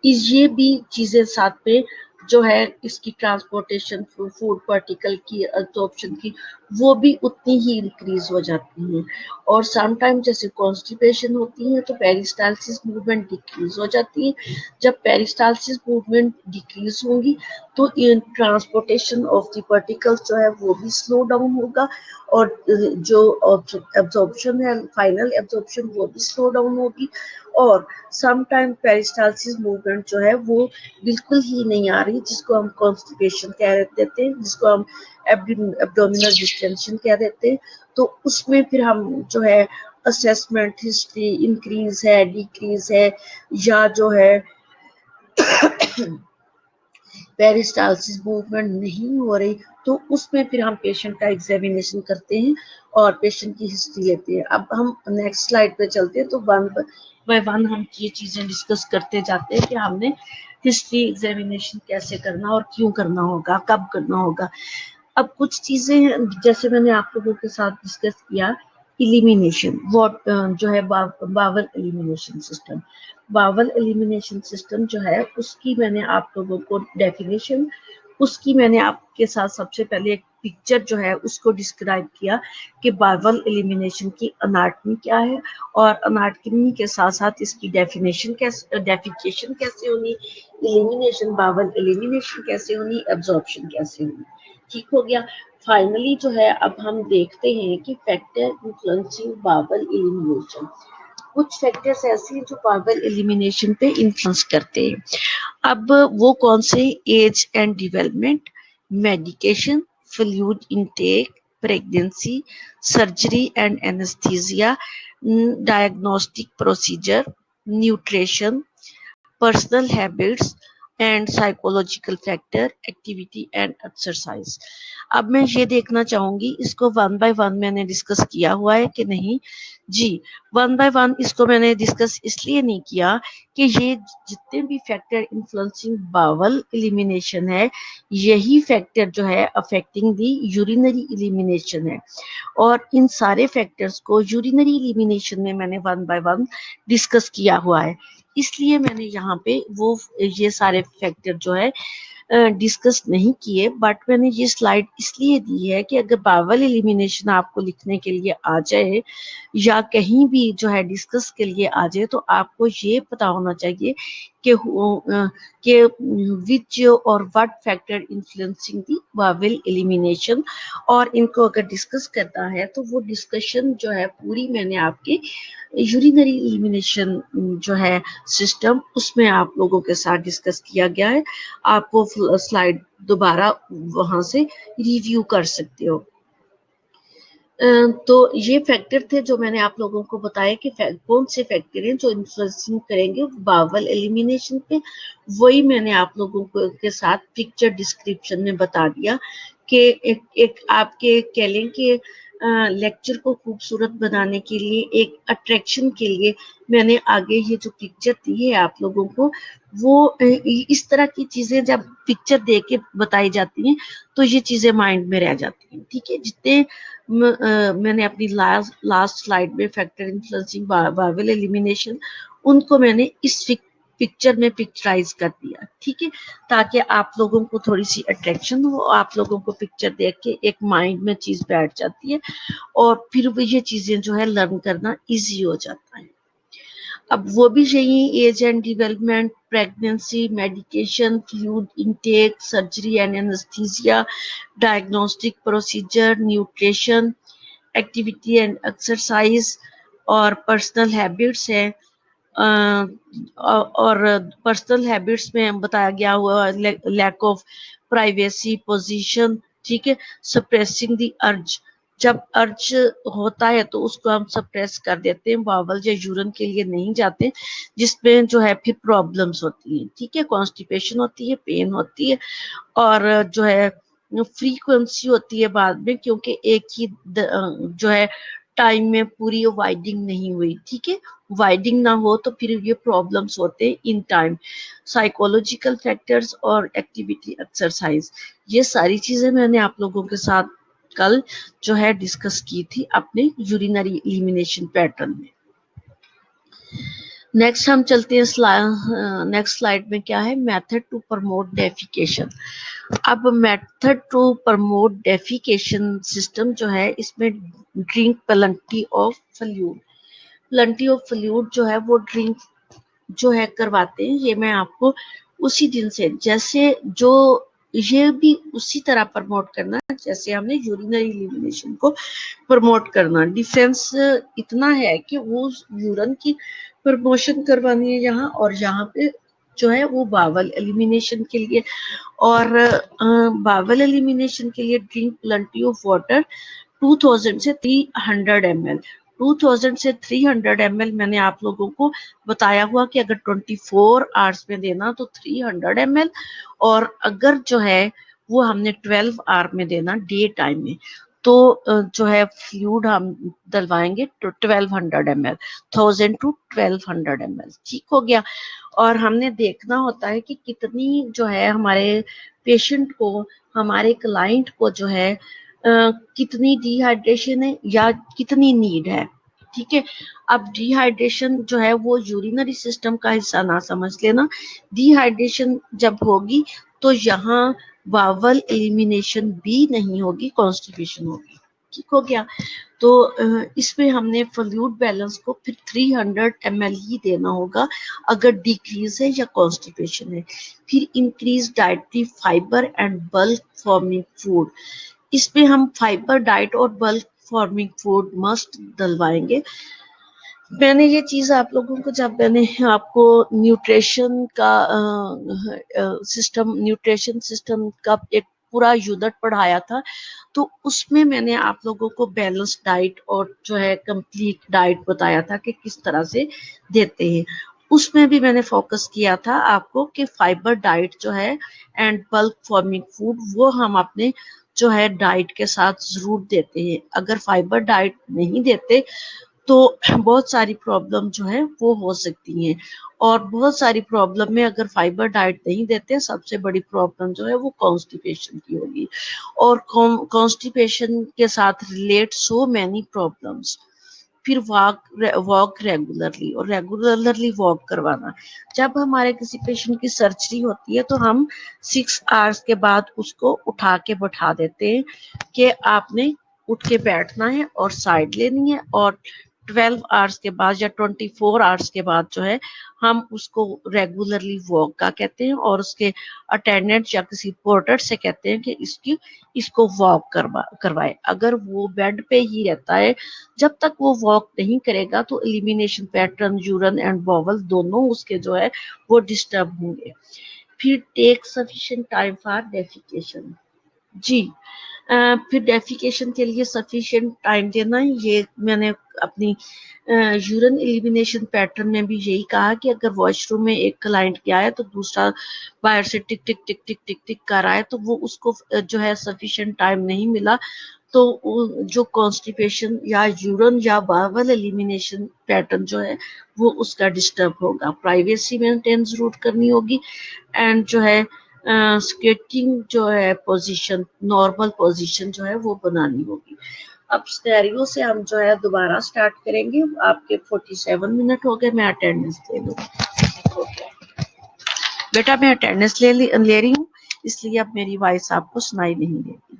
ये भी चीजें साथ में जो है इसकी ट्रांसपोर्टेशन फूड पार्टिकल की अब्जॉर्प्शन की वो भी उतनी ही इंक्रीज हो जाती है। और सम टाइम जैसे कॉन्स्टिपेशन होती है तो पेरिस्टालसिस मूवमेंट डिक्रीज हो जाती है। जब पेरिस्टालसिस मूवमेंट डिक्रीज होंगी तो ट्रांसपोर्टेशन ऑफ द पार्टिकल्स जो है वो भी स्लो डाउन होगा और जो एब्जॉर्प्शन है फाइनल एब्जॉर्प्शन वो भी स्लो डाउन होगी। और सम टाइम पेरिस्टालसिस मूवमेंट जो है वो बिल्कुल ही नहीं आ रही, जिसको हम कॉन्स्टिपेशन कह देते हैं, जिसको हम एब्डोमिनल डिस्टेंशन कह देते हैं। तो उसमें फिर हम जो है असेसमेंट हिस्ट्री इंक्रीज है डिक्रीज है या जो है पेरिस्टालसिस मूवमेंट नहीं हो रही तो उसमें फिर हम पेशेंट का एग्जामिनेशन करते हैं और पेशेंट की हिस्ट्री लेते हैं। अब हम नेक्स्ट स्लाइड पे चलते हैं तो वन बाय वन हम ये चीजें डिस्कस करते जाते हैं कि हमने हिस्ट्री एग्जामिनेशन कैसे करना और क्यों करना होगा, कब करना होगा। अब कुछ चीजें जैसे मैंने आप लोगों के साथ डिस्कस किया, इलिमिनेशन जो है bowel elimination system. Bowel elimination system जो है उसकी मैंने आप लोगों को डेफिनेशन उसकी मैंने आपके साथ सबसे पहले एक पिक्चर जो है उसको डिस्क्राइब किया कि बावल एलिमिनेशन की अनाटमी क्या है और अनाटमी के साथ साथ इसकी डेफिनेशन कैसे, डेफिकेशन कैसे होनी, एलिमिनेशन बावल एलिमिनेशन कैसे होनी, एब्जॉर्प्शन कैसे होनी। ठीक हो गया। फाइनली जो है अब हम देखते हैं कि फैक्टर इन्फ्लुएंसिंग बावल एलिमिनेशन। कुछ फैक्टर्स ऐसे हैं जो बावल एलिमिनेशन पे इन्फ्लुएंस करते हैं। अब वो कौन से, age and development, medication, fluid intake, pregnancy, surgery and anaesthesia, diagnostic procedure, nutrition, personal habits and psychological factor, activity and exercise. अब मैं ये देखना चाहूंगी इसको वन बाय वन मैंने डिस्कस किया हुआ है कि नहीं। जी, वन बाय वन इसको मैंने डिस्कस इसलिए नहीं किया कि ये जितने भी फैक्टर इन्फ्लुएंसिंग बावल एलिमिनेशन है यही फैक्टर जो है अफेक्टिंग दी यूरिनरी एलिमिनेशन है और इन सारे फैक्टर्स को यूरिनरी एलिमिनेशन में मैंने वन बाय वन डिस्कस किया हुआ है। इसलिए मैंने यहाँ पे वो ये सारे फैक्टर जो है डिस्कस नहीं किए, बट मैंने ये स्लाइड इसलिए दी है कि अगर बावल एलिमिनेशन आपको लिखने के लिए आ जाए या कहीं भी जो है डिस्कस के लिए आ जाए तो आपको ये पता होना चाहिए कि विच और what factor influencing the bowel elimination. और इनको अगर डिस्कस करना है तो वो डिस्कशन जो है पूरी मैंने आपके यूरिनरी एलिमिनेशन जो है सिस्टम उसमें आप लोगों के साथ डिस्कस किया गया है। आप वो स्लाइड दोबारा वहां से रिव्यू कर सकते हो। तो ये फैक्टर थे जो मैंने आप लोगों को बताया कि कौन से फैक्टर हैं जो इन्फ्लुएंसिंग करेंगे बावल एलिमिनेशन पे। वही मैंने आप लोगों को के साथ पिक्चर डिस्क्रिप्शन में बता दिया कि एक आपके कह लें कि لیکچر کو خوبصورت بنانے کے لیے، ایک اٹریکشن کے لیے میں نے آگے یہ جو پکچر دی ہے آپ لوگوں کو، وہ اس طرح کی چیزیں جب پکچر دیکھ کے بتائی جاتی ہیں تو یہ چیزیں مائنڈ میں رہ جاتی ہیں. ٹھیک ہے، جتنے میں نے اپنی لاسٹ سلائیڈ میں فیکٹر انفلوئنسنگ باول ایلیمینیشن ان کو میں نے اس پکچر میں پکچرائز کر دیا. ٹھیک ہے، تاکہ آپ لوگوں کو تھوڑی سی اٹریکشن ہو، آپ لوگوں کو پکچر دیکھ کے ایک مائنڈ میں چیز بیٹھ جاتی ہے اور پھر وہ یہ چیزیں جو ہے لرن کرنا ایزی ہو جاتا ہے. اب وہ بھی یہی age and development, pregnancy, medication, fluid intake, surgery and anaesthesia, diagnostic procedure, nutrition, activity and exercise اور پرسنل ہیبٹس ہیں. اور پرسنل ہیبٹس میں بتایا گیا ہوا لیک آف پرائیویسی، پوزیشن. ٹھیک ہے، سپریسنگ دی ارج، جب ارج ہوتا ہے تو اس کو ہم سپریس کر دیتے ہیں، باول یا یورین کے لیے نہیں جاتے، جس میں جو ہے پھر پرابلمس ہوتی ہیں. ٹھیک ہے، کانسٹیپیشن ہوتی ہے، پین ہوتی ہے اور جو ہے فریکوینسی ہوتی ہے بعد میں، کیونکہ ایک ہی جو ہے ٹائم میں پوری وائڈنگ نہیں ہوئی. ٹھیک ہے، وائڈنگ نہ ہو تو پھر یہ پرابلمس ہوتے ہیں ان ٹائم. سائیکولوجیکل فیکٹرز اور ایکٹیویٹی ایکسرسائز، یہ ساری چیزیں میں نے آپ لوگوں کے ساتھ کل جو ہے ڈسکس کی تھی اپنے یورینری ایلیمینیشن پیٹرن میں. نیکسٹ ہم چلتے ہیں نیکسٹ سلائیڈ میں کیا ہے، میتھڈ ٹو پروموٹ ڈیفیکیشن. اب method to promote defecation system جو ہے، اس میں drink plenty of fluid, plenty of fluid جو ہے وہ ڈرنک جو ہے کرواتے ہیں. یہ میں آپ کو اسی دن سے جیسے جو یہ بھی اسی طرح پروموٹ کرنا جیسے ہم نے یورینری ایلیمینیشن کو پروموٹ کرنا. ڈیفرنس اتنا ہے کہ وہ یورین کی پروموشن کروانی ہے یہاں، اور یہاں پہ جو ہے وہ باول ایلیمینیشن کے لیے. اور باول ایلیمینیشن کے لیے ڈرنک پلنٹی آف واٹر 2000 سے 300 ml. 2000 سے 300 ml میں نے آپ لوگوں کو بتایا ہوا کہ اگر 24 آورس میں دینا تو 300 ml، اور اگر جو ہے وہ ہم نے 12 آور میں دینا ڈے ٹائم میں تو جو ہے فلوئڈ ہم ڈلوائیں گے 1200 ml، 1000 to 1200 ml. ٹھیک ہو گیا. اور ہم نے دیکھنا ہوتا ہے کہ کتنی جو ہے ہمارے پیشنٹ کو، ہمارے کلائنٹ کو جو ہے کتنی ڈی ہائیڈریشن ہے یا کتنی نیڈ ہے. ٹھیک ہے، اب ڈی ہائیڈریشن جو ہے وہ یورینری سسٹم کا حصہ نہ سمجھ لینا. ڈی ہائیڈریشن جب ہوگی تو یہاں باول ایلیمینیشن بھی نہیں ہوگی، کانسٹیپیشن ہوگی. ٹھیک ہو گیا. تو اس میں ہم نے فلوئڈ بیلنس کو پھر 300 ml ہی دینا ہوگا اگر ڈیکریز ہے یا کانسٹیپیشن ہے. پھر increase dietary fibre and bulk forming food, اس پہ ہم فائبر ڈائٹ اور بلک فارمنگ فوڈ مسٹ ڈلوائیں گے. میں نے یہ چیز آپ لوگوں کو جب میں نے آپ کو نیوٹریشن کا سسٹم کا ایک پورا یونٹ پڑھایا تھا تو اس میں نے آپ لوگوں کو بیلنس ڈائٹ اور جو ہے کمپلیٹ ڈائٹ بتایا تھا کہ کس طرح سے دیتے ہیں. اس میں بھی میں نے فوکس کیا تھا آپ کو کہ فائبر ڈائٹ جو ہے اینڈ بلک فارمنگ فوڈ وہ ہم اپنے جو ہے ڈائٹ کے ساتھ ضرور دیتے ہیں. اگر فائبر ڈائٹ نہیں دیتے تو بہت ساری پرابلم جو ہے وہ ہو سکتی ہیں. اور بہت ساری پرابلم میں اگر فائبر ڈائٹ نہیں دیتے، سب سے بڑی پرابلم جو ہے وہ کانسٹیپیشن کی ہوگی. اور کانسٹیپیشن کے ساتھ ریلیٹ سو مینی پرابلمس. پھر واک ریگولرلی، اور ریگولرلی واک کروانا. جب ہمارے کسی پیشنٹ کی سرجری ہوتی ہے تو ہم 6 آورس کے بعد اس کو اٹھا کے بٹھا دیتے ہیں کہ آپ نے اٹھ کے بیٹھنا ہے اور سائڈ لینی ہے، اور 12 آورس کے بعد یا 24 آورس کے بعد جو ہے ہم اس کو ریگولرلی واک کا کہتے ہیں، اور اس کے اٹینڈنٹ یا کسی پورٹر سے کہتے ہیں کہ اس کو واک کروائے. اگر وہ بیڈ پہ ہی رہتا ہے جب تک وہ واک نہیں کرے گا تو ایلیمینیشن پیٹرن یورین اینڈ باول دونوں اس کے جو ہے وہ ڈسٹرب ہوں گے. پھر ٹیک سفیشینٹ ٹائم فار ڈیفیکیشن. جی پھر ڈیفیکیشن کے لیے سفیشینٹ ٹائم دینا. یہ میں نے اپنی یورین ایلیمینیشن پیٹرن میں بھی یہی کہا کہ اگر واش روم میں ایک کلائنٹ گیا ہے تو دوسرا باہر سے ٹک ٹک ٹک ٹک ٹک ٹک کر رہا ہے تو وہ اس کو جو ہے سفیشینٹ ٹائم نہیں ملا تو جو کانسٹیپیشن یا یورن یا باول ایلیمینیشن پیٹرن جو ہے وہ اس کا ڈسٹرب ہوگا. پرائیویسی مینٹین ضرور کرنی ہوگی اینڈ جو ہے اسکیٹنگ جو ہے پوزیشن نارمل پوزیشن جو ہے وہ بنانی ہوگی. اب سٹیریو سے ہم جو ہے دوبارہ سٹارٹ کریں گے. آپ کے 47 منٹ ہو گئے, میں اٹینڈنس لے لوں. بیٹا میں اٹینڈنس لے رہی ہوں, اس لیے اب میری وائس آپ کو سنائی نہیں دیتی.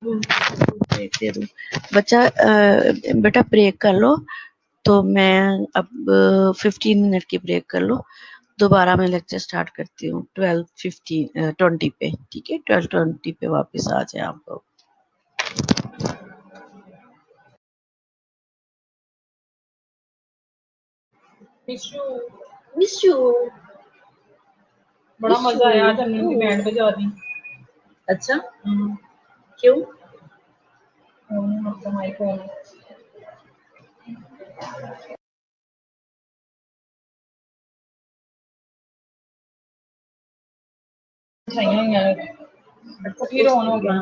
ब्रेक दे दूं बच्चा बेटा ब्रेक कर लो तो मैं अब 15 मिनट की ब्रेक कर लो दोबारा मैं लेक्चर स्टार्ट करती हूँ 12:20 पे ठीक है 12:20 पे वापस आ जाए आप लोग मिस यू बड़ा मजा आया आज हमने उनकी बैंड बजा दी अच्छा क्यों अपना माइक ऑन फिर ऑन हो गया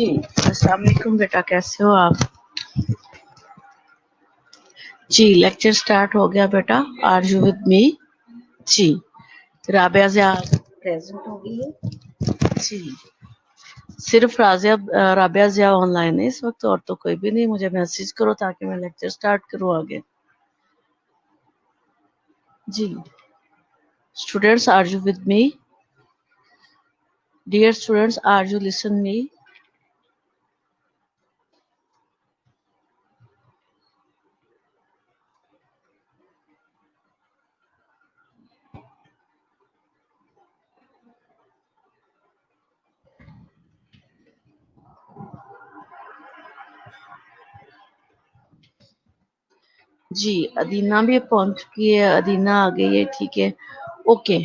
जी अस्सलाम वालेकुम बेटा, कैसे हो आप? जी लेक्चर स्टार्ट हो गया बेटा। Are you with me? जी राबिया ज़िया प्रेजेंट हो गई है जी। सिर्फ राबिया ज़िया ऑनलाइन है इस वक्त, और तो कोई भी नहीं। मुझे मैसेज करो ताकि मैं लेक्चर स्टार्ट करूँ आगे। जी students, are you with me? Dear students, are you listen me? जी अदीना भी पहुंच चुकी है, अदीना आ गई है, ठीक है ओके।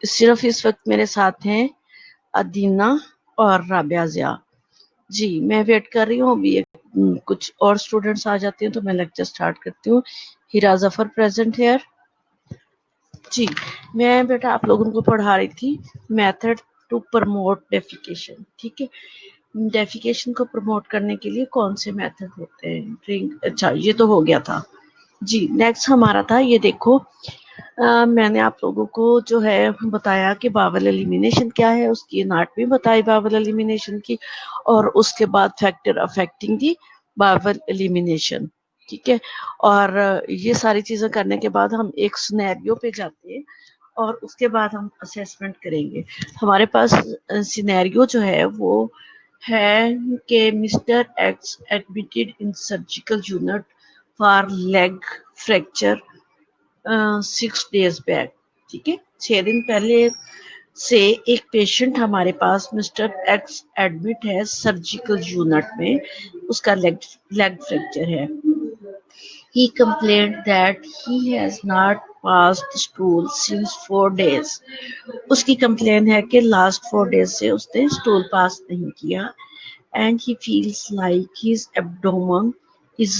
सिर्फ इस वक्त मेरे साथ हैं अदीना और राबिया ज़िया। जी मैं वेट कर रही हूँ, अभी कुछ और स्टूडेंट्स आ जाते हैं तो मैं लेक्चर स्टार्ट करती हूँ। Heera Zafar present here. जी मैं बेटा आप लोगों को पढ़ा रही थी मेथड टू प्रमोट डेफिकेशन, ठीक है। डेफिकेशन को प्रमोट करने के लिए कौन से मेथड होते हैं? ड्रिंक, अच्छा ये तो हो गया था। जी नेक्स्ट हमारा था, ये देखो मैंने आप लोगों को जो है बताया कि बावल एलिमिनेशन क्या है, उसकी एनाटमी बताई बावल एलिमिनेशन की, और उसके बाद फैक्टर अफेक्टिंग दी बावल एलिमिनेशन, ठीक है। और ये सारी चीजें करने के बाद हम एक सिनेरियो पे जाते हैं और उसके बाद हम असेसमेंट करेंगे। हमारे पास सिनेरियो जो है वो है कि mister x admitted in surgical unit for leg fracture 6 days back, ठीक है। 6 दिन पहले से एक पेशेंट हमारे पास मिस्टर एक्स एडमिट है सर्जिकल यूनिट में, उसका लेग फ्रैक्चर है। He complained that he has not passed stool since 4 days. उसकी कंप्लेन है कि लास्ट 4 डेज से उसने स्टूल पास नहीं किया। And he feels like his abdomen is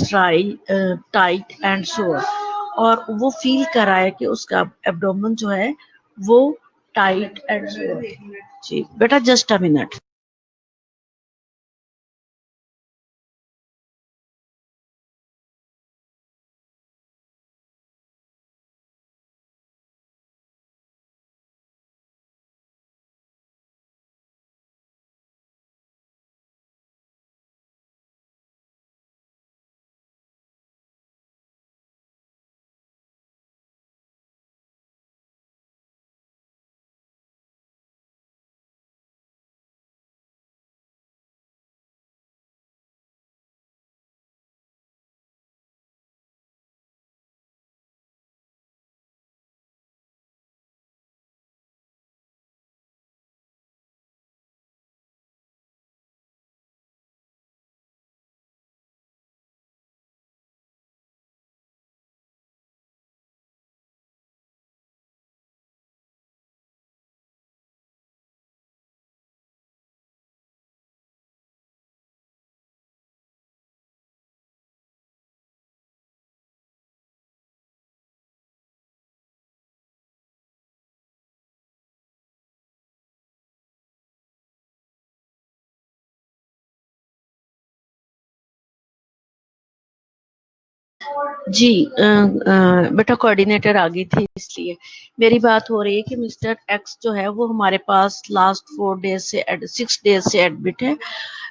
tight and sore. और वो फील कर रहा है कि उसका एब्डोमेन जो है वो टाइट एंड सोर। जी बेटा जस्ट अ मिनट। जी बेटा कोऑर्डिनेटर आ गई थी इसलिए मेरी बात हो रही है कि मिस्टर एक्स जो है वो हमारे पास लास्ट 4 डेज से 6 डेज से एडमिट है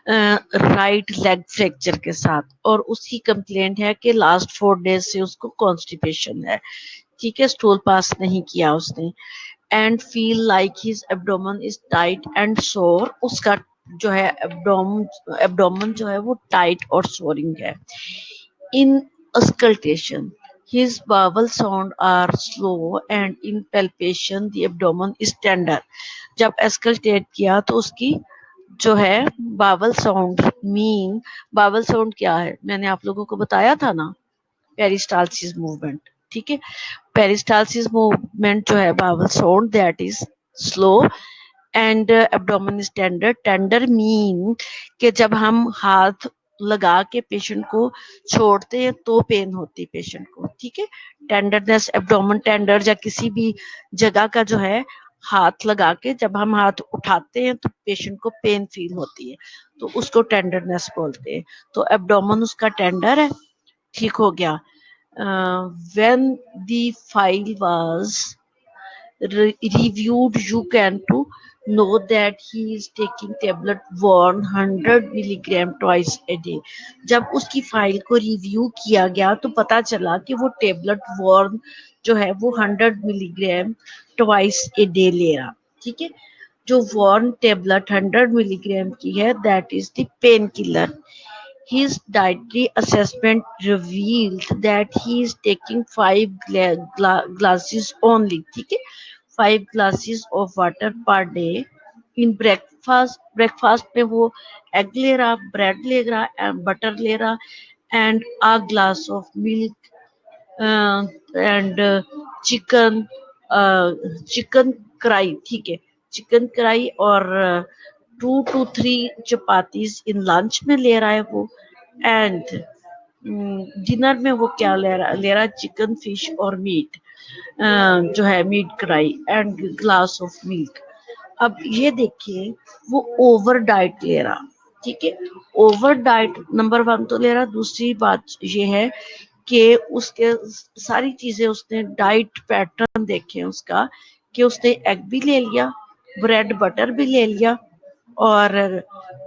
राइट लेग फ्रैक्चर के साथ, और उसकी कंप्लेंट है कि लास्ट 4 डेज से उसको कॉन्स्टिपेशन है, ठीक है। स्टूल पास नहीं किया उसने। And feel like his abdomen is tight and सोर, उसका जो है एब्डोमेन जो है वो टाइट और सोरिंग है। In auscultation, his vowel sound are slow and in palpation the abdomen is tender. जब escultate किया तो उसकी जो है bowel sound mean, bowel sound क्या है मैंने आप लोगों को बताया था ना, पेरिस्टालसिस मूवमेंट, ठीक है। पेरिस्टालसिस मूवमेंट जो है bowel sound that is slow and abdomen is tender. Tender mean कि जब हम हाथ लगा के पेशेंट को छोड़ते हैं तो पेन होती है पेशेंट को, ठीक है। टेंडरनेस एब्डोमेन टेंडर या किसी भी जगह का जो है हाथ लगा के जब हम हाथ उठाते हैं तो पेशेंट को पेन फील होती है, तो उसको टेंडरनेस बोलते हैं। तो एब्डोमेन उसका टेंडर है, ठीक हो गया। When the file was reviewed, you can to know that he is taking tablet warn 100 milligram twice a day। जब उसकी फाइल को रिव्यू किया गया तो पता चला कि वो टेबलेट वॉर्न जो है वो 100 मिलीग्राम ट्वाइस ए डे ले रहा। ठीक है, जो वॉर्न टेबलेट 100 मिलीग्राम की है that is the pain killer. His dietary assessment revealed that he is taking 5 glasses only, ठीक है, 5 glasses of water per day। In breakfast में वो एग ले रहा, ब्रेड ले रहा, बटर ले रहा, and a glass of milk and chicken chicken कढ़ाई, ठीक है, चिकन कढ़ाई और 2 to 3 चपातीज इन लंच में ले रहा है वो। एंड डिनर में वो क्या ले रहा है चिकन फिश और मीट, जो है मीट कढ़ाई एंड ग्लास ऑफ मिल्क। अब ये देखिए वो ओवर डाइट ले रहा, ठीक है, ओवर डाइट नंबर 1 तो ले रहा। दूसरी बात ये है कि उसके सारी चीजें उसने डाइट पैटर्न देखे उसका कि उसने एग भी ले लिया, ब्रेड बटर भी ले लिया और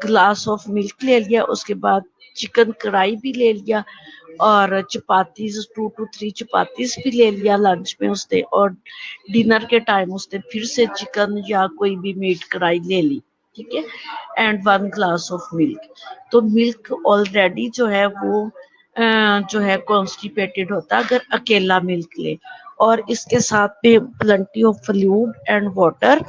ग्लास ऑफ मिल्क ले लिया, उसके बाद चिकन कढ़ाई भी ले लिया और चपातीज 2 to 3 चपातीज भी ले लिया लंच में उसने, और डिनर के टाइम उसने फिर से चिकन या कोई भी मीट कढ़ाई ले ली, ठीक है, एंड 1 ग्लास ऑफ मिल्क। तो मिल्क ऑलरेडी जो है वो जो है कॉन्स्टिपेटेड होता है अगर अकेला मिल्क ले, और इसके साथ में plenty of fluid and water.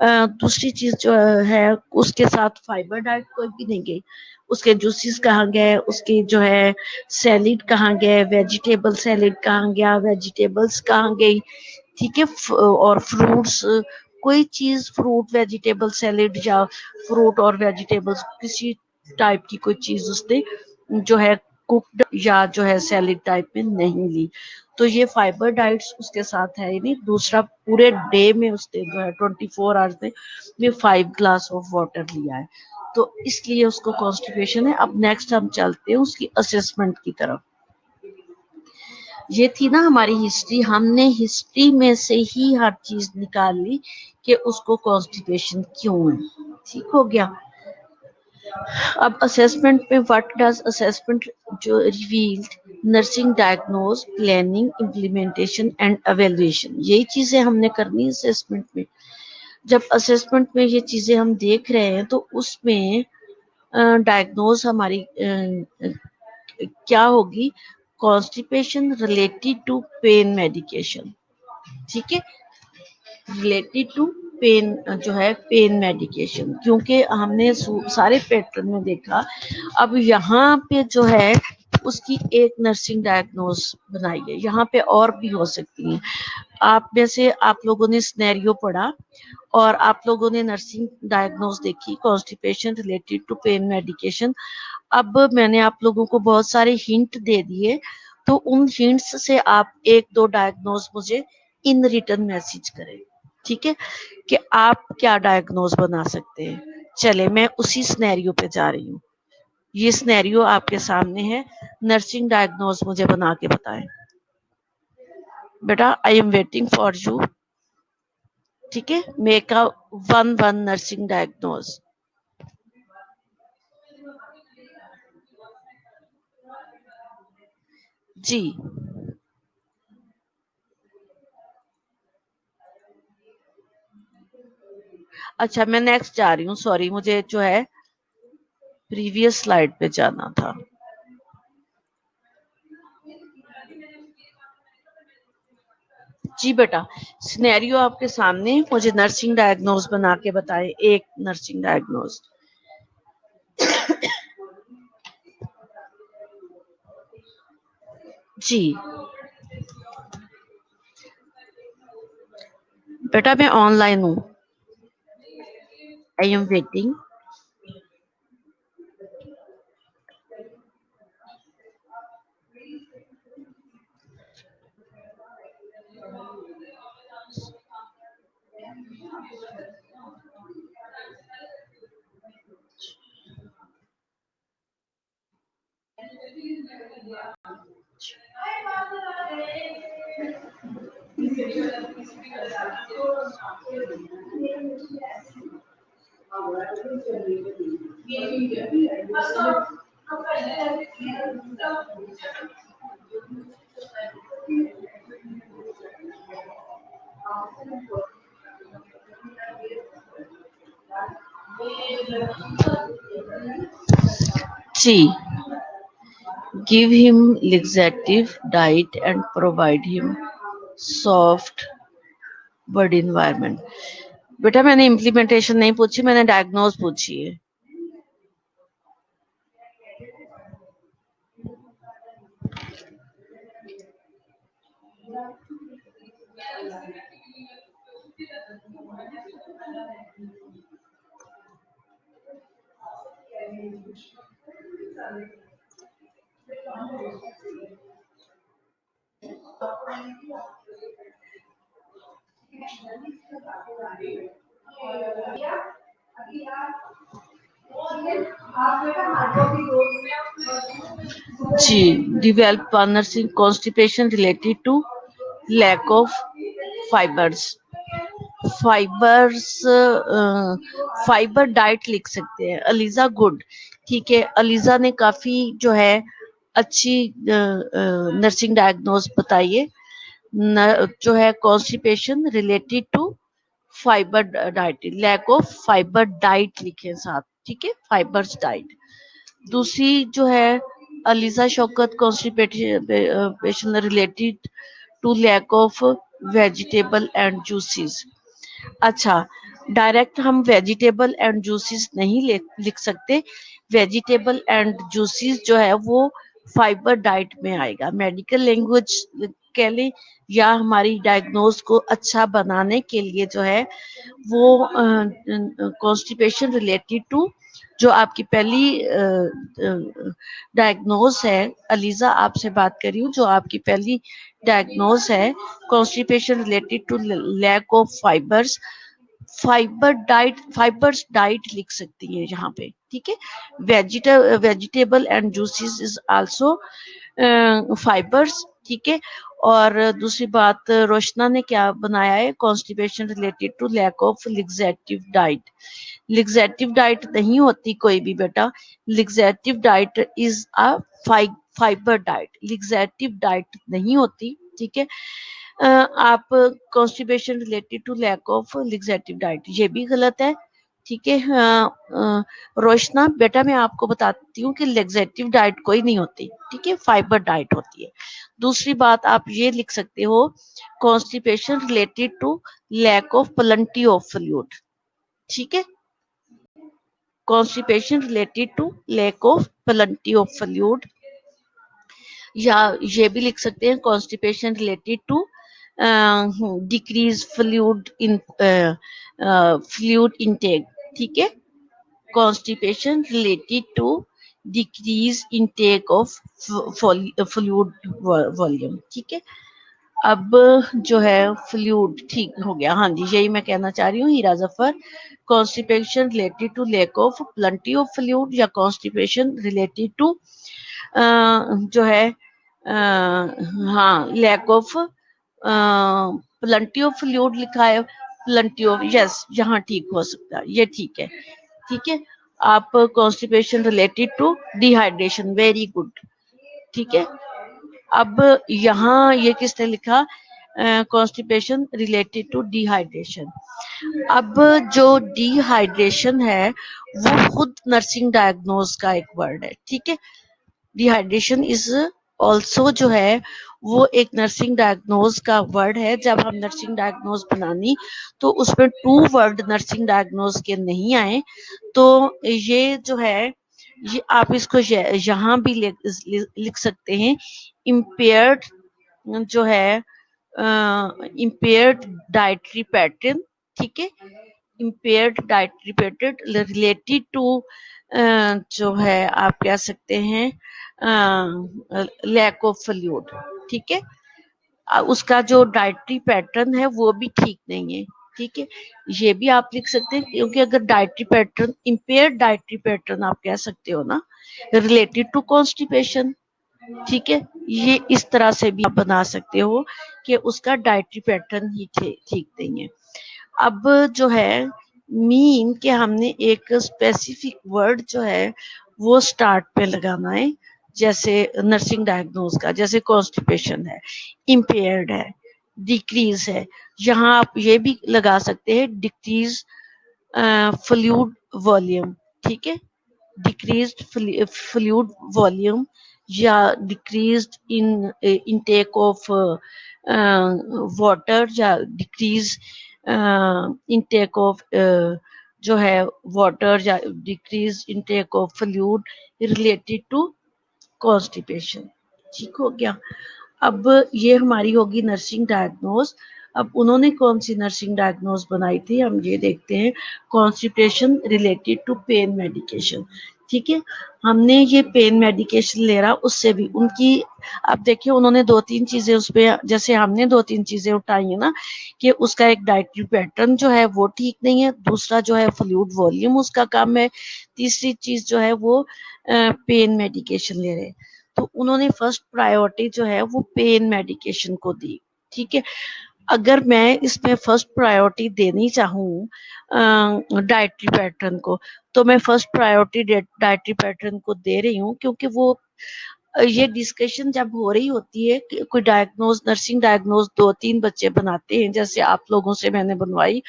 दूसरी चीज जो है उसके साथ फाइबर डाइट कोई भी नहीं गई, उसके जूसेस कहाँ गए, उसकी जो है सैलिड कहाँ गए, वेजिटेबल सैलिड कहाँ गया, वेजिटेबल्स कहाँ गई, ठीक है, और फ्रूट्स कोई चीज, फ्रूट वेजिटेबल सैलिड या फ्रूट और वेजिटेबल्स किसी टाइप की कोई चीज उसने जो है कुक्ड या जो है सैलिड टाइप में नहीं ली। तो ये फाइबर डाइट्स उसके साथ है ही नहीं। दूसरा पूरे डे में उसने जो है 24 आवर्स में 5 ग्लास ऑफ वाटर लिया है, तो इसलिए उसको कॉन्स्टिपेशन है। अब नेक्स्ट हम चलते हैं उसकी असेसमेंट की तरफ। ये थी ना हमारी हिस्ट्री, हमने हिस्ट्री में से ही हर चीज निकाल ली कि उसको कॉन्स्टिपेशन क्यों है, ठीक हो गया। अब असेसमेंट में व्हाट डज असेसमेंट जो revealed, nursing diagnose, planning, implementation and evaluation, यही चीजें हमने करनी है असेसमेंट में। जब असेसमेंट में ये चीजें हम देख रहे हैं तो उसमें डायग्नोज हमारी क्या होगी, constipation related to pain medication, ठीक है, रिलेटेड टू पेन जो है पेन मेडिकेशन, क्योंकि हमने सारे पैटर्न में देखा। अब यहाँ पे जो है उसकी एक नर्सिंग डायग्नोज बनाई है, यहाँ पे और भी हो सकती है। आप में से आप लोगों ने स्नेरियो पढ़ा और आप लोगों ने नर्सिंग डायग्नोज देखी, constipation related to pain medication. अब मैंने आप लोगों को बहुत सारे हिंट दे दिए, तो उन हिंट्स से आप एक दो डायग्नोज मुझे इन रिटर्न मैसेज करें, ठीक है, कि आप क्या डायग्नोज बना सकते हैं। चले मैं उसी स्नेरियो पे जा रही हूँ, ये स्नेरियो आपके सामने है, नर्सिंग डायग्नोज मुझे बना के बताएं। बेटा I am waiting for you, ठीक है, मेक अ 1 नर्सिंग डायग्नोज। जी अच्छा, मैं नेक्स्ट जा रही हूँ, सॉरी मुझे जो है प्रीवियस स्लाइड पे जाना था। जी बेटा, सिनेरियो आपके सामने, मुझे नर्सिंग डायग्नोज बना के बताएं एक नर्सिंग डायग्नोज। जी बेटा मैं ऑनलाइन हूँ, I am waiting. C. Give him laxative diet and provide him soft body environment. बेटा मैंने इम्प्लीमेंटेशन नहीं पूछी, मैंने डायग्नोज पूछी है. G. Develop nursing constipation related to lack of fibers. Fibre diet लिख सकते हैं. अलीजा गुड, ठीक है. अलीजा ने काफी जो है अच्छी नर्सिंग डायग्नोज बताई है. जो है constipation related to fibre diet, lack of fibre diet लिखे साथ, ठीक है. Fibres diet. दूसरी जो है Aliza Shaukat, constipation related to lack of vegetable and juices. अच्छा, डायरेक्ट हम वेजिटेबल एंड जूसेस नहीं लिख सकते. वेजिटेबल एंड जूसेस जो है वो फाइबर डाइट में आएगा. मेडिकल लैंग्वेज कह लें या हमारी डायग्नोज को अच्छा बनाने के लिए जो है वो कॉन्स्टिपेशन रिलेटेड टू जो आपकी पहली डायग्नोज है. अलीजा आपसे बात कर रही हूँ. जो आपकी पहली डायग्नोज है constipation related to lack of fibres, fibres diet लिख सकती है यहाँ पे, ठीक है. Vegetable and juices is also fibres, ठीक है. और दूसरी बात रोशना ने क्या बनाया है, constipation related to lack of laxative diet. Laxative diet नहीं होती कोई भी बेटा. Laxative diet is a fibre diet. Laxative diet नहीं होती, ठीक है. आप constipation related to lack of laxative diet, ये भी गलत है, ठीक है. रोशना बेटा मैं आपको बताती हूँ कि लेग्जेटिव डाइट कोई नहीं होती, ठीक है. फाइबर डाइट होती है. दूसरी बात आप ये लिख सकते हो, constipation related to lack of plenty of fluid, ठीक है. Constipation related to lack of plenty of fluid. या ये भी लिख सकते हैं constipation related to decrease fluid in fluid intake, ठीक है. Constipation related to decrease intake of fluid volume, ठीक है. अब जो है फ्लूइड ठीक हो गया. हाँ जी, यही मैं कहना चाह रही हूँ Heera Zafar. Constipation related to lack of plenty of fluid या कॉन्स्टिपेशन रिलेटेड टू जो है हाँ lack of plenty of fluid लिखा है. प्लेंटी ऑफ, यस, यहाँ ठीक हो सकता है, ये ठीक है, ठीक है. आप constipation related to dehydration, very good, ठीक है. अब यहाँ ये किसने लिखा, कॉन्स्टिपेशन रिलेटेड टू डिहाइड्रेशन. अब जो डिहाइड्रेशन है वो खुद नर्सिंग डायग्नोज का एक वर्ड है, ठीक है. डिहाइड्रेशन इज ऑल्सो जो है वो एक नर्सिंग डायग्नोज का वर्ड है. जब हम नर्सिंग डायग्नोज बनानी तो उसमें 2 वर्ड नर्सिंग डायग्नोज के नहीं आए, तो ये जो है ये आप इसको यहाँ भी लिख सकते हैं. इम्पेयर्ड जो है इम्पेयर्ड डाइटरी पैटर्न, ठीक है. Impaired dietary pattern related to जो है आप कह सकते हैं लैक ऑफ फ्लूइड, ठीक है. उसका जो डाइटरी पैटर्न है वो भी ठीक नहीं है, ठीक है. ये भी आप लिख सकते हैं क्योंकि अगर dietary pattern, impaired dietary pattern आप कह सकते हो ना रिलेटेड टू कॉन्स्टिपेशन, ٹھیک ہے، یہ اس طرح سے بھی آپ بنا سکتے ہو کہ اس کا ڈائٹری پیٹرن ہی ٹھیک نہیں ہے۔ اب جو ہے مین کہ ہم نے ایک اسپیسیفک ورڈ جو ہے وہ سٹارٹ پہ لگانا ہے، جیسے نرسنگ ڈائگنوز کا، جیسے کانسٹیپیشن ہے، امپیئرڈ ہے، ڈیکریز ہے، یہاں آپ یہ بھی لگا سکتے ہیں ڈیکریز فلوئڈ والیوم، ٹھیک ہے، ڈیکریزڈ فلوئڈ والیوم یا ڈیکریزڈ انٹیک آف واٹر یا ڈیکریز انٹیک آف جو ہے واٹر یا decrease intake of fluid related to constipation, ٹھیک ہو گیا۔ اب یہ ہماری ہوگی نرسنگ ڈائگنوز۔ اب انہوں نے کون سی نرسنگ ڈائگنوز بنائی تھی، ہم یہ دیکھتے ہیں، constipation related to pain medication, ٹھیک ہے۔ ہم نے یہ پین میڈیکیشن لے رہا اس سے بھی ان کی، اب دیکھیے انہوں نے 2-3 چیزیں اس پہ، جیسے ہم نے 2-3 چیزیں اٹھائی ہیں نا، کہ اس کا ایک ڈائٹری پیٹرن جو ہے وہ ٹھیک نہیں ہے، دوسرا جو ہے فلوئڈ والیوم اس کا کم ہے، تیسری چیز جو ہے وہ پین میڈیکیشن لے رہے، تو انہوں نے فرسٹ پرائیورٹی جو ہے وہ پین میڈیکیشن کو دی، ٹھیک ہے۔ اگر میں اس میں فرسٹ پرائیورٹی دینی چاہوں ڈائٹری پیٹرن کو، تو میں فرسٹ پرائیورٹی ڈائٹری پیٹرن کو دے رہی ہوں، کیونکہ وہ یہ ڈسکشن جب ہو رہی ہوتی ہے کہ کوئی ڈائگنوز، نرسنگ ڈائگنوز 2-3 بچے بناتے ہیں، جیسے آپ لوگوں سے میں نے بنوائی،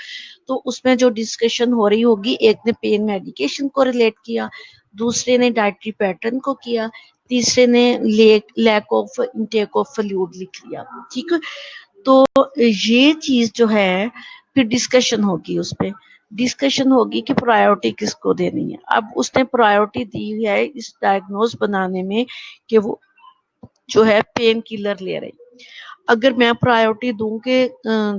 تو اس میں جو ڈسکشن ہو رہی ہوگی، ایک نے پین میڈیکیشن کو ریلیٹ کیا، دوسرے نے ڈائٹری پیٹرن کو کیا، تیسرے نے lack of intake of fluid لکھ لیا، ٹھیک ہے۔ تو یہ چیز جو ہے پھر ڈسکشن ہوگی، اس پہ ڈسکشن ہوگی کہ پرائیورٹی کس کو دینی ہے۔ اب اس نے پرائیورٹی دی ہے اس ڈائگنوز بنانے میں کہ وہ جو ہے پین کلر لے رہی، اگر میں پرائیورٹی دوں کہ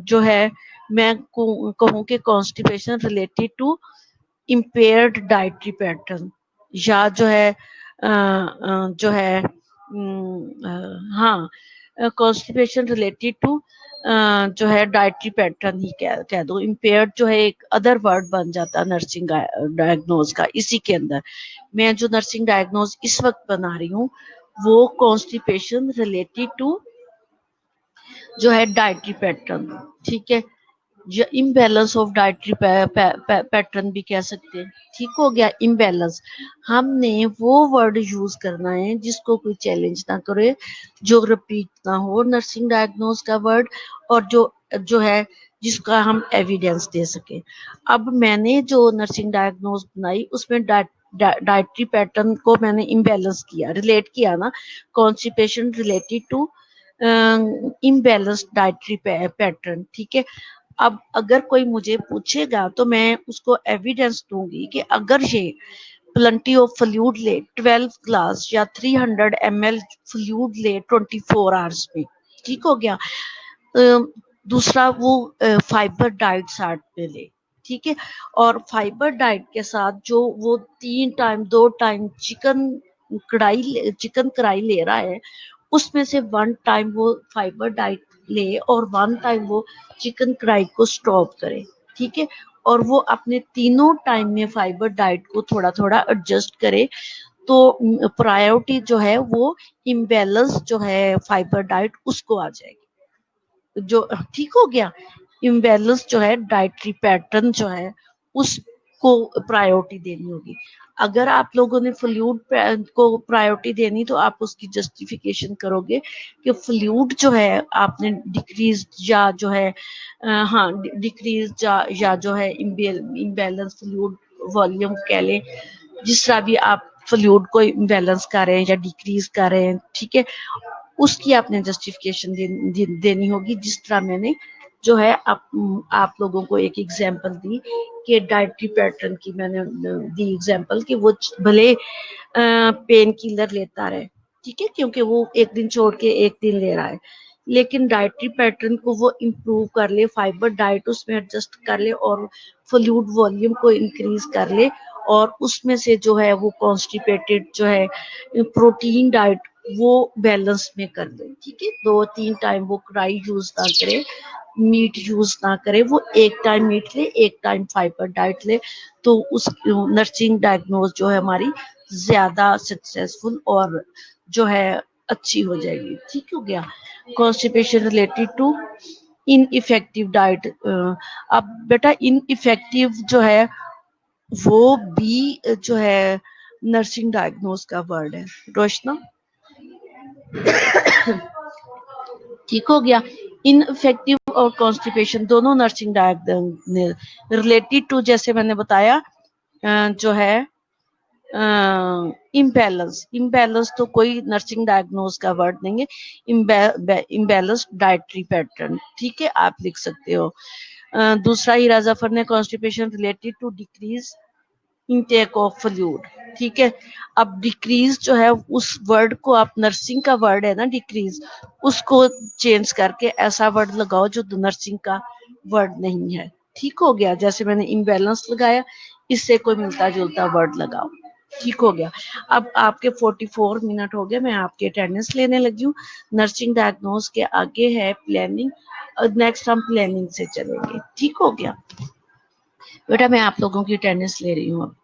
جو ہے میں کہوں کہ constipation related to impaired dietary pattern, یا جو ہے ہاں کانسٹیپیشن ریلیٹڈ ٹو جو ہے ڈائٹری پیٹرن ہی کہہ دو، امپیئرڈ جو ہے ایک ادر ورڈ بن جاتا ہے نرسنگ ڈائگنوز کا اسی کے اندر۔ میں جو نرسنگ ڈائگنوز اس وقت بنا رہی ہوں وہ کانسٹیپیشن ریلیٹڈ ٹو جو ہے ڈائٹری پیٹرن، ٹھیک ہے، یا امبیلنس آف ڈائٹری پیٹرن بھی کہہ سکتے ہیں، ٹھیک ہو گیا۔ امبیلنس، ہم نے وہ ورڈ یوز کرنا ہے جس کو کوئی چیلنج نہ کرے، جو رپیٹ نہ ہو نرسنگ ڈائگنوز کا ورڈ، اور جو ہے جس کا ہم ایویڈینس دے سکیں۔ اب میں نے جو نرسنگ ڈائگنوز بنائی اس میں ڈائٹری پیٹرن کو میں نے امبیلنس کیا، ریلیٹ کیا نا، constipation related to imbalance dietary pattern, ٹھیک ہے۔ اب اگر کوئی مجھے پوچھے گا تو میں اس کو ایویڈینس دوں گی کہ اگر یہ پلنٹی آف فلوئڈ لے 12 گلاس یا 300 ml فلوئڈ لے 24 آورس میں، ٹھیک ہو گیا۔ دوسرا وہ فائبر ڈائٹ ساتھ میں لے، ٹھیک ہے، اور فائبر ڈائٹ کے ساتھ جو وہ 2 ٹائم چکن کڑائی لے رہا ہے، اس میں سے 1 ٹائم وہ فائبر ڈائٹ لے اور 1 ٹائم وہ چکن کڑائی کو سٹاپ کرے، ٹھیک ہے، اور وہ اپنے تینوں ٹائم میں فائبر ڈائٹ کو تھوڑا تھوڑا ایڈجسٹ کرے، تو پرائیورٹی جو ہے وہ امبیلنس جو ہے فائبر ڈائٹ اس کو آ جائے گی، جو ٹھیک ہو گیا۔ امبیلنس جو ہے ڈائٹری پیٹرن جو ہے اس کو پرائیورٹی دینی ہوگی۔ اگر آپ لوگوں نے فلوئڈ کو پرائیورٹی دینی تو آپ اس کی جسٹیفیکیشن کرو گے کہ فلوئڈ جو ہے آپ نے ڈیکریز یا جو ہے ہاں ڈیکریز یا جو ہے امبیلنس فلوئڈ والیوم کہہ لیں، جس طرح بھی آپ فلوئڈ کو امبیلنس کر رہے ہیں یا ڈیکریز کر رہے ہیں، ٹھیک ہے، اس کی آپ نے جسٹیفیکیشن دینی ہوگی، جس طرح میں نے جو ہے آپ لوگوں کو ایک ایگزامپل دی کہ ڈائٹری پیٹرن کی میں نے دی ایگزامپل کہ وہ بھلے پین کلر لیتا رہے، ٹھیک ہے، کیونکہ وہ ایک دن چھوڑ کے ایک دن لے رہا ہے، لیکن ڈائٹری پیٹرن کو وہ امپروو کر لے، فائبر ڈائٹ اس میں ایڈجسٹ کر لے اور فلوئڈ والیوم کو انکریز کر لے، اور اس میں سے جو ہے وہ کانسٹیپیٹڈ جو ہے پروٹین ڈائٹ وہ بیلنس میں کر لے، ٹھیک ہے، 2-3 ٹائم وہ کڑائی یوز نہ کرے، میٹ یوز نہ کرے، وہ ایک ٹائم میٹ لے، ایک ٹائم فائبر ڈائٹ لے، تو اس نرسنگ ڈائگنوز جو ہے ہماری زیادہ سکسیسفل اور جو ہے अच्छी हो जाएगी, ठीक हो गया। Constipation related to ineffective diet, अब बेटा इनइफेक्टिव जो है वो भी जो है नर्सिंग डायग्नोस का वर्ड है रोशना, ठीक हो गया। इनफेक्टिव और कॉन्स्टिपेशन दोनों नर्सिंग डायग्नोस रिलेटेड टू, जैसे मैंने बताया जो है इम्बैलेंस, इम्बैलेंस तो कोई नर्सिंग डायग्नोस का वर्ड नहीं है, इम्बैलेंस डाइटरी पैटर्न, ठीक है, आप लिख सकते हो। दूसरा हीरा जफर ने constipation related to decrease intake of fluid, ठीक है। अब डिक्रीज जो है उस वर्ड को आप, नर्सिंग का वर्ड है ना डिक्रीज, उसको चेंज करके ऐसा वर्ड लगाओ जो नर्सिंग का वर्ड नहीं है, ठीक हो गया। जैसे मैंने इम्बैलेंस लगाया, इससे कोई मिलता जुलता वर्ड लगाओ, ठीक हो गया। अब आपके 44 मिनट हो गए, मैं आपकी अटेंडेंस लेने लगी हूँ। नर्सिंग डायग्नोस के आगे है प्लानिंग, और नेक्स्ट हम प्लानिंग से चलेंगे, ठीक हो गया बेटा। मैं आप लोगों की अटेंडेंस ले रही हूँ अब।